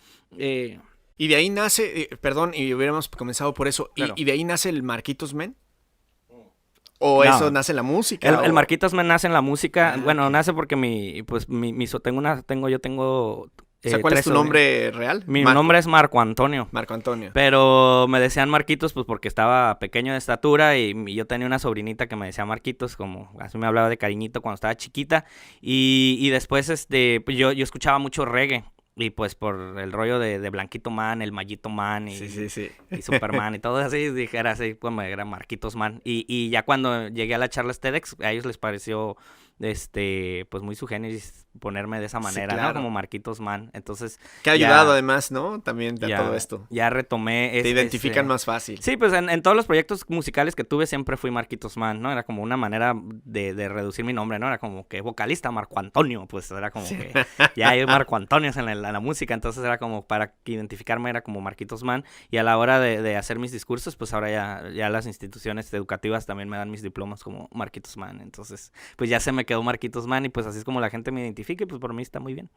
Y de ahí nace, perdón, y hubiéramos comenzado por eso, claro. ¿Y de ahí nace el Marquitos Men? ¿O no, eso nace en la música? El Marquitos Men nace en la música, bueno, nace porque tengo... O sea, ¿cuál es tu nombre real? Mi nombre es Marco Antonio. Marco Antonio. Pero me decían Marquitos pues porque estaba pequeño de estatura y yo tenía una sobrinita que me decía Marquitos, como así me hablaba de cariñito cuando estaba chiquita. Y después pues yo escuchaba mucho reggae. Y pues por el rollo de Blanquito Man, el Mallito Man y Superman y todo así, dije, era así como era Marquitos Man. Y ya cuando llegué a la charla TEDx, a ellos les pareció pues muy su génesis ponerme de esa manera, sí, claro. ¿No? Como Marquitos Man. Entonces que ha ayudado además, ¿no? También de todo esto. Ya retomé. Te identifican más fácil. Sí, pues en todos los proyectos musicales que tuve siempre fui Marquitos Man, ¿no? Era como una manera de reducir mi nombre, ¿no? Era como que vocalista Marco Antonio, pues era como que ya hay Marco Antonio en la música, entonces era como para identificarme era como Marquitos Man y a la hora de hacer mis discursos, pues ahora ya las instituciones educativas también me dan mis diplomas como Marquitos Man, entonces pues ya se me quedó Marquitos Man y pues así es como la gente me identifica y pues por mí está muy bien.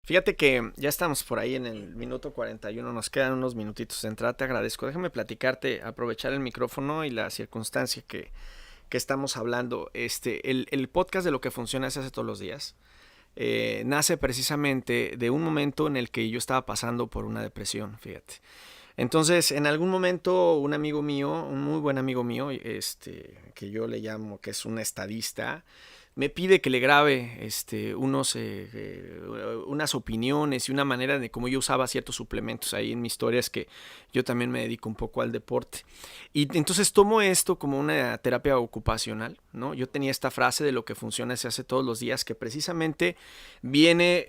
Fíjate que ya estamos por ahí en el minuto 41, nos quedan unos minutitos de entrada, te agradezco. Déjame platicarte, aprovechar el micrófono y la circunstancia que estamos hablando. El podcast de Lo que funciona se hace todos los días. Nace precisamente de un momento en el que yo estaba pasando por una depresión, fíjate. Entonces, en algún momento, un amigo mío, un muy buen amigo mío, que yo le llamo, que es un estadista, me pide que le grabe unas opiniones y una manera de cómo yo usaba ciertos suplementos ahí en mi historia. Es que yo también me dedico un poco al deporte. Y entonces tomo esto como una terapia ocupacional, ¿no? Yo tenía esta frase de lo que funciona se hace todos los días, que precisamente viene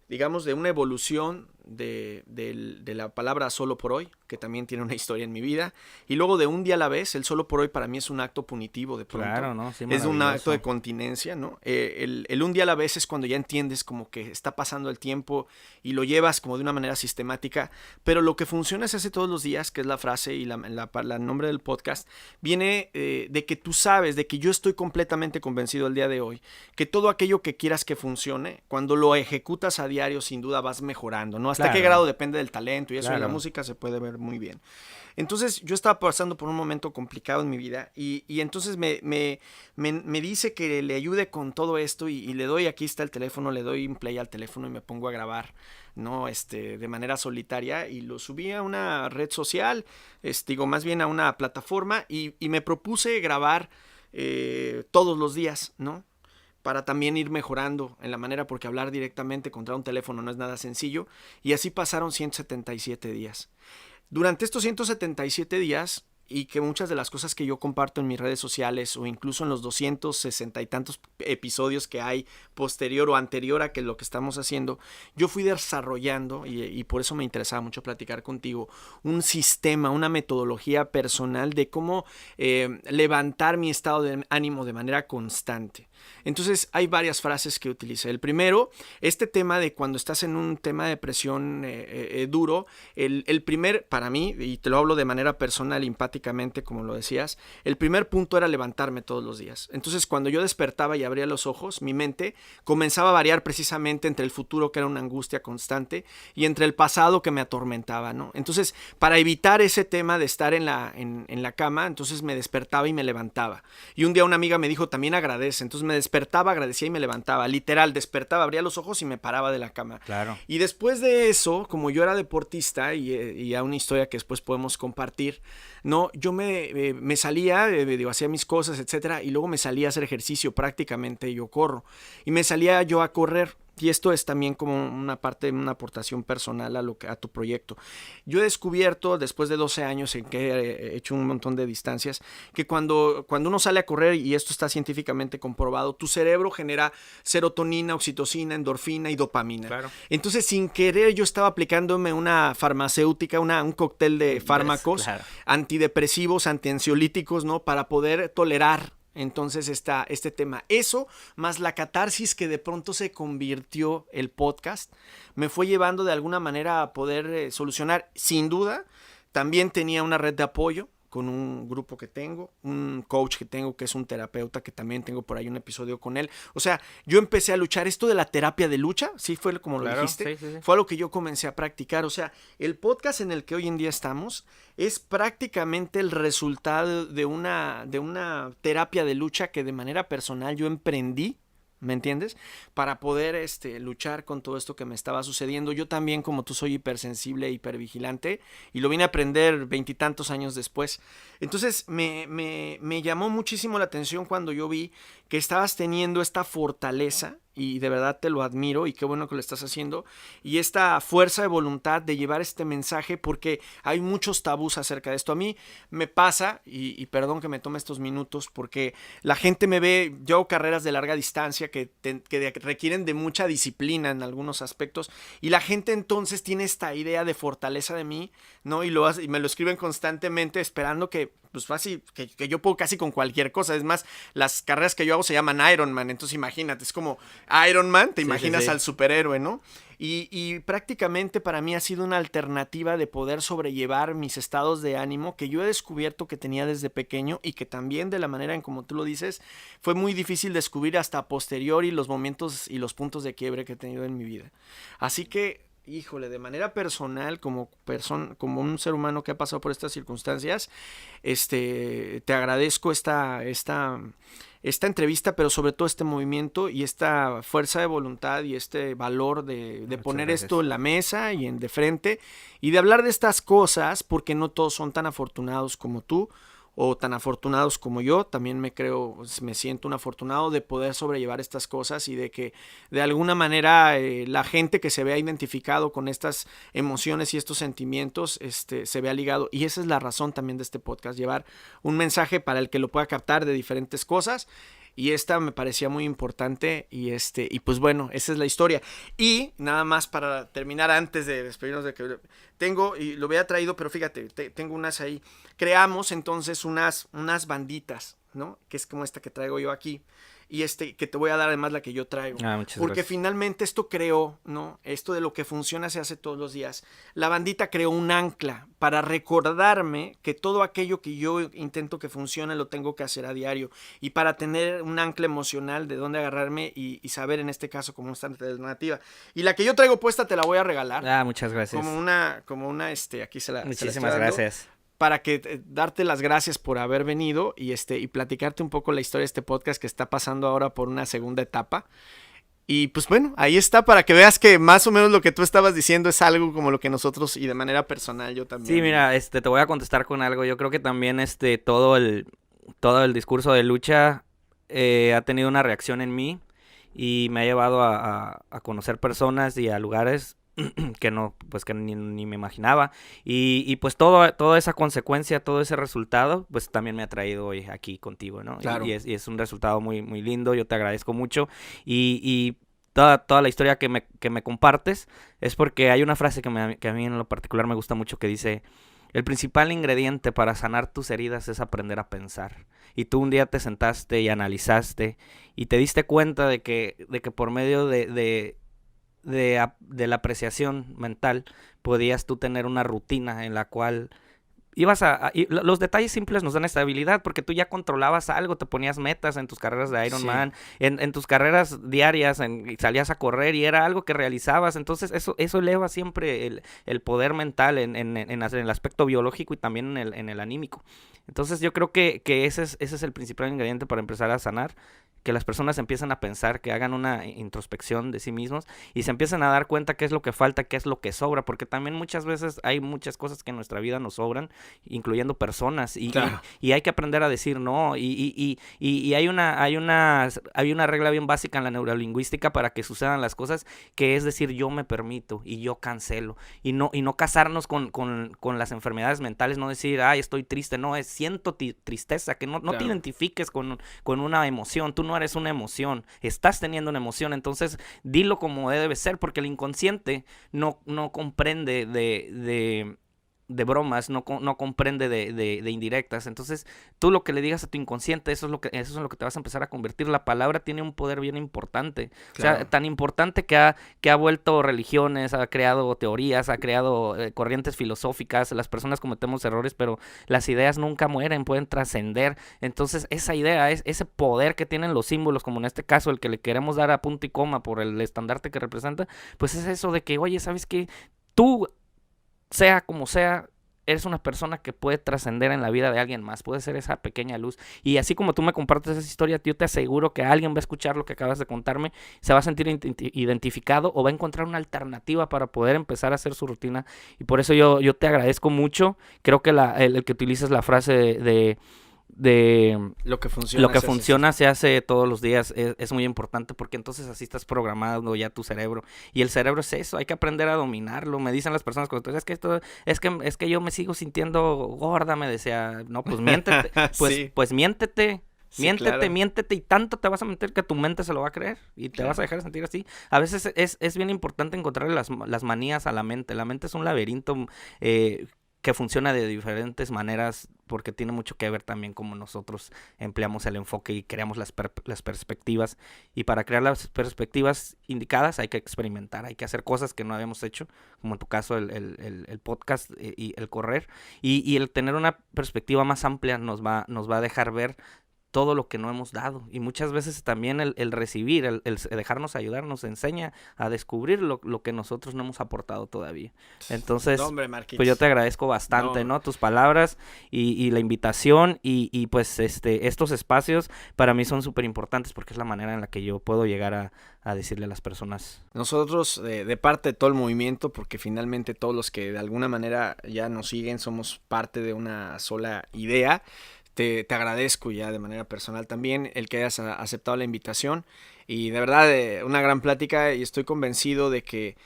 digamos, de una evolución de la palabra solo por hoy, que también tiene una historia en mi vida, y luego de un día a la vez. El solo por hoy para mí es un acto punitivo de pronto. Claro, ¿no? Sí, es un acto maravilloso. de continencia, ¿no? El un día a la vez es cuando ya entiendes como que está pasando el tiempo y lo llevas como de una manera sistemática, pero lo que funciona se hace todos los días, que es la frase y el nombre del podcast, viene de que tú sabes, de que yo estoy completamente convencido el día de hoy, que todo aquello que quieras que funcione, cuando lo ejecutas a diario, sin duda vas mejorando, ¿no? Hasta qué grado depende del talento y eso. En la música se puede ver muy bien. Entonces yo estaba pasando por un momento complicado en mi vida y entonces me dice que le ayude con todo esto y le doy, aquí está el teléfono, le doy un play al teléfono y me pongo a grabar, ¿no? De manera solitaria, y lo subí a una red social, más bien a una plataforma, y me propuse grabar todos los días, ¿no? Para también ir mejorando en la manera, porque hablar directamente contra un teléfono no es nada sencillo. Y así pasaron 177 días. Durante estos 177 días, y que muchas de las cosas que yo comparto en mis redes sociales o incluso en los 260 y tantos episodios que hay posterior o anterior a que lo que estamos haciendo, yo fui desarrollando, y por eso me interesaba mucho platicar contigo, un sistema, una metodología personal de cómo levantar mi estado de ánimo de manera constante. Entonces hay varias frases que utilicé. El primero, este tema de cuando estás en un tema de depresión duro, el primer, para mí, y te lo hablo de manera personal, empáticamente, como lo decías, el primer punto era levantarme todos los días. Entonces cuando yo despertaba y abría los ojos, mi mente comenzaba a variar precisamente entre el futuro, que era una angustia constante, y entre el pasado, que me atormentaba, ¿no? Entonces, para evitar ese tema de estar en la cama, entonces me despertaba y me levantaba. Y un día una amiga me dijo, también agradece. Entonces me despertaba, agradecía y me levantaba. Literal, despertaba, abría los ojos y me paraba de la cama. Claro. Y después de eso, como yo era deportista, y a una historia que después podemos compartir, ¿no? Yo me salía, hacía mis cosas, etcétera, y luego me salía a hacer ejercicio. Prácticamente yo corro. Y me salía yo a correr. Y esto es también como una parte, una aportación personal a tu proyecto. Yo he descubierto, después de 12 años en que he hecho un montón de distancias, que cuando uno sale a correr, y esto está científicamente comprobado, tu cerebro genera serotonina, oxitocina, endorfina y dopamina. Claro. Entonces, sin querer, yo estaba aplicándome una farmacéutica, un cóctel de fármacos, claro, antidepresivos, antiansiolíticos, ¿no? Para poder tolerar entonces este tema. Eso, más la catarsis que de pronto se convirtió el podcast, me fue llevando de alguna manera a poder solucionar. Sin duda, también tenía una red de apoyo con un grupo que tengo, un coach que tengo, que es un terapeuta, que también tengo por ahí un episodio con él. O sea, yo empecé a luchar. Esto de la terapia de lucha, sí fue como lo dijiste, sí. fue algo que yo comencé a practicar. O sea, el podcast en el que hoy en día estamos es prácticamente el resultado de una terapia de lucha que de manera personal yo emprendí, ¿me entiendes? Para poder luchar con todo esto que me estaba sucediendo. Yo también, como tú, soy hipersensible e hipervigilante, y lo vine a aprender 20 y tantos años después. Entonces me llamó muchísimo la atención cuando yo vi que estabas teniendo esta fortaleza, y de verdad te lo admiro, y qué bueno que lo estás haciendo, y esta fuerza de voluntad de llevar este mensaje, porque hay muchos tabús acerca de esto. A mí me pasa, y perdón que me tome estos minutos, porque la gente me ve, yo hago carreras de larga distancia que requieren de mucha disciplina en algunos aspectos, y la gente entonces tiene esta idea de fortaleza de mí, ¿no? Y me lo escriben constantemente esperando que, pues fácil, que yo puedo casi con cualquier cosa. Es más, las carreras que yo hago se llaman Ironman, entonces imagínate, es como Iron Man, te imaginas sí. al superhéroe, ¿no? Y prácticamente para mí ha sido una alternativa de poder sobrellevar mis estados de ánimo, que yo he descubierto que tenía desde pequeño, y que también, de la manera en como tú lo dices, fue muy difícil descubrir hasta posteriori los momentos y los puntos de quiebre que he tenido en mi vida. Así que, híjole, de manera personal, como un ser humano que ha pasado por estas circunstancias, te agradezco esta entrevista, pero sobre todo este movimiento y esta fuerza de voluntad y este valor de poner gracias. esto en la mesa y de frente y de hablar de estas cosas, porque no todos son tan afortunados como tú o tan afortunados como yo. También me siento un afortunado de poder sobrellevar estas cosas y de que de alguna manera la gente que se vea identificado con estas emociones y estos sentimientos se vea ligado. Y esa es la razón también de este podcast, llevar un mensaje para el que lo pueda captar de diferentes cosas. Y esta me parecía muy importante y pues bueno, esa es la historia. Y nada más para terminar antes de despedirnos de que tengo, y lo había traído, pero fíjate, tengo unas ahí. Creamos entonces unas banditas, ¿no? Que es como esta que traigo yo aquí. Y que te voy a dar además la que yo traigo. Muchas Porque gracias. Finalmente esto creó, ¿no? Esto de lo que funciona se hace todos los días. La bandita creó un ancla para recordarme que todo aquello que yo intento que funcione lo tengo que hacer a diario. Y para tener un ancla emocional de dónde agarrarme y saber en este caso como esta alternativa. Y la que yo traigo puesta te la voy a regalar. Muchas gracias. Como una, aquí se la Muchísimas gracias. Para que darte las gracias por haber venido y platicarte un poco la historia de este podcast que está pasando ahora por una segunda etapa. Y pues bueno, ahí está para que veas que más o menos lo que tú estabas diciendo es algo como lo que nosotros y de manera personal yo también. Sí, mira, te voy a contestar con algo. Yo creo que también todo el discurso de lucha ha tenido una reacción en mí y me ha llevado a conocer personas y a lugares que no, pues que ni me imaginaba. Y pues toda esa consecuencia, todo ese resultado, pues también me ha traído hoy aquí contigo, ¿no? Claro. Y es un resultado muy, muy lindo, yo te agradezco mucho. Y toda la historia que me compartes es porque hay una frase que a mí en lo particular me gusta mucho que dice: el principal ingrediente para sanar tus heridas es aprender a pensar. Y tú un día te sentaste y analizaste y te diste cuenta de que por medio de la apreciación mental podías tú tener una rutina en la cual los detalles simples nos dan estabilidad porque tú ya controlabas algo, te ponías metas en tus carreras de Ironman, en tus carreras diarias, salías a correr y era algo que realizabas. Entonces eso eleva siempre el poder mental en el aspecto biológico y también en el anímico. Entonces yo creo que ese es el principal ingrediente para empezar a sanar, que las personas empiecen a pensar, que hagan una introspección de sí mismos y se empiecen a dar cuenta qué es lo que falta, qué es lo que sobra, porque también muchas veces hay muchas cosas que en nuestra vida nos sobran, incluyendo personas, y hay que aprender a decir no, y hay una regla bien básica en la neurolingüística para que sucedan las cosas, que es decir yo me permito y yo cancelo, y no casarnos con las enfermedades mentales, no decir estoy triste, no, siento tristeza, que no te identifiques con una emoción. Tú no eres una emoción, estás teniendo una emoción, entonces dilo como debe ser, porque el inconsciente no comprende de bromas, no comprende de indirectas. Entonces tú lo que le digas a tu inconsciente, eso es en lo que te vas a empezar a convertir. La palabra tiene un poder bien importante, claro. O sea, tan importante que ha vuelto religiones, ha creado teorías, ha creado corrientes filosóficas. Las personas cometemos errores, pero las ideas nunca mueren, pueden trascender. Entonces esa idea, ese poder que tienen los símbolos, como en este caso el que le queremos dar a punto y coma por el estandarte que representa, pues es eso de que, oye, ¿sabes qué? Tú, sea como sea, eres una persona que puede trascender en la vida de alguien más, puede ser esa pequeña luz. Y así como tú me compartes esa historia, yo te aseguro que alguien va a escuchar lo que acabas de contarme, se va a sentir identificado o va a encontrar una alternativa para poder empezar a hacer su rutina. Y por eso yo te agradezco mucho. Creo que el que utilices la frase de lo que funciona se hace todos los días es muy importante, porque entonces así estás programando ya tu cerebro, y el cerebro es eso, hay que aprender a dominarlo. Me dicen las personas cuando es que esto es que yo me sigo sintiendo gorda, me decía, no, pues miéntete, pues miéntete. Sí, miéntete y tanto te vas a mentir que tu mente se lo va a creer y te vas a dejar sentir así. A veces es bien importante encontrarle las manías a la mente. La mente es un laberinto que funciona de diferentes maneras, porque tiene mucho que ver también cómo nosotros empleamos el enfoque y creamos las perspectivas. Y para crear las perspectivas indicadas hay que experimentar, hay que hacer cosas que no habíamos hecho, como en tu caso el podcast y el correr. Y el tener una perspectiva más amplia nos va a dejar ver todo lo que no hemos dado. Y muchas veces también el recibir, el dejarnos ayudar, nos enseña a descubrir lo que nosotros no hemos aportado todavía. Entonces, No, hombre, Marquitos. pues yo te agradezco bastante, No. ¿no? Tus palabras y la invitación y pues estos espacios para mí son súper importantes porque es la manera en la que yo puedo llegar a decirle a las personas. Nosotros, de parte de todo el movimiento, porque finalmente todos los que de alguna manera ya nos siguen somos parte de una sola idea, te agradezco ya de manera personal también el que hayas aceptado la invitación y de verdad una gran plática y estoy convencido de que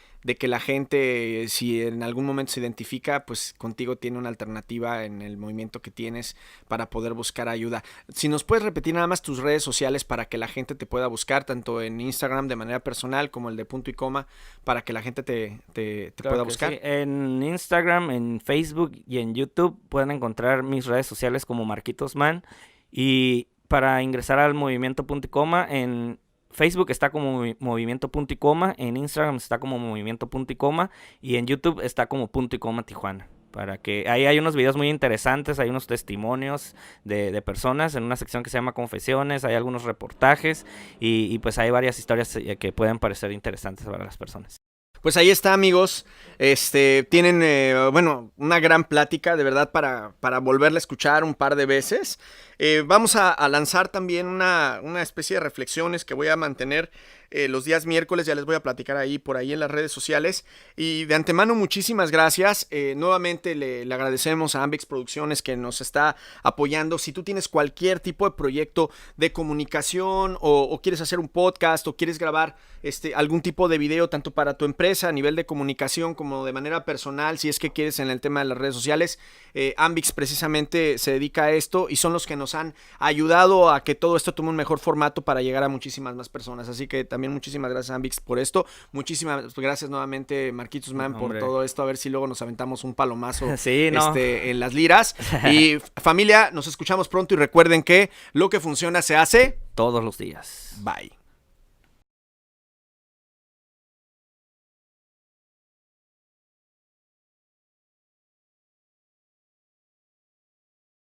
la gente, si en algún momento se identifica, pues contigo tiene una alternativa en el movimiento que tienes para poder buscar ayuda. Si nos puedes repetir nada más tus redes sociales para que la gente te pueda buscar, tanto en Instagram de manera personal como el de Punto y Coma, para que la gente te Claro pueda que buscar. sí. En Instagram, en Facebook y en YouTube pueden encontrar mis redes sociales como Marquitos Man. Y para ingresar al Movimiento Punto y Coma, en Facebook está como Movimiento Punto y Coma, en Instagram está como Movimiento Punto y Coma y en YouTube está como Punto y Coma Tijuana. Para que ahí hay unos videos muy interesantes, hay unos testimonios de personas en una sección que se llama Confesiones, hay algunos reportajes y pues hay varias historias que pueden parecer interesantes para las personas. Pues ahí está, amigos. Tienen, una gran plática, de verdad, para volverla a escuchar un par de veces. Vamos a lanzar también una especie de reflexiones que voy a mantener los días miércoles. Ya les voy a platicar por ahí en las redes sociales. Y de antemano, muchísimas gracias. Nuevamente le agradecemos a Ambix Producciones que nos está apoyando. Si tú tienes cualquier tipo de proyecto de comunicación o quieres hacer un podcast o quieres grabar algún tipo de video, tanto para tu empresa a nivel de comunicación como de manera personal, si es que quieres en el tema de las redes sociales, Ambix precisamente se dedica a esto y son los que nos han ayudado a que todo esto tome un mejor formato para llegar a muchísimas más personas. Así que también muchísimas gracias, Ambix, por esto. Muchísimas gracias nuevamente, Marquitos Man, por todo esto. A ver si luego nos aventamos un palomazo sí, ¿no? En las liras. Y familia, nos escuchamos pronto y recuerden que lo que funciona se hace todos los días. Bye.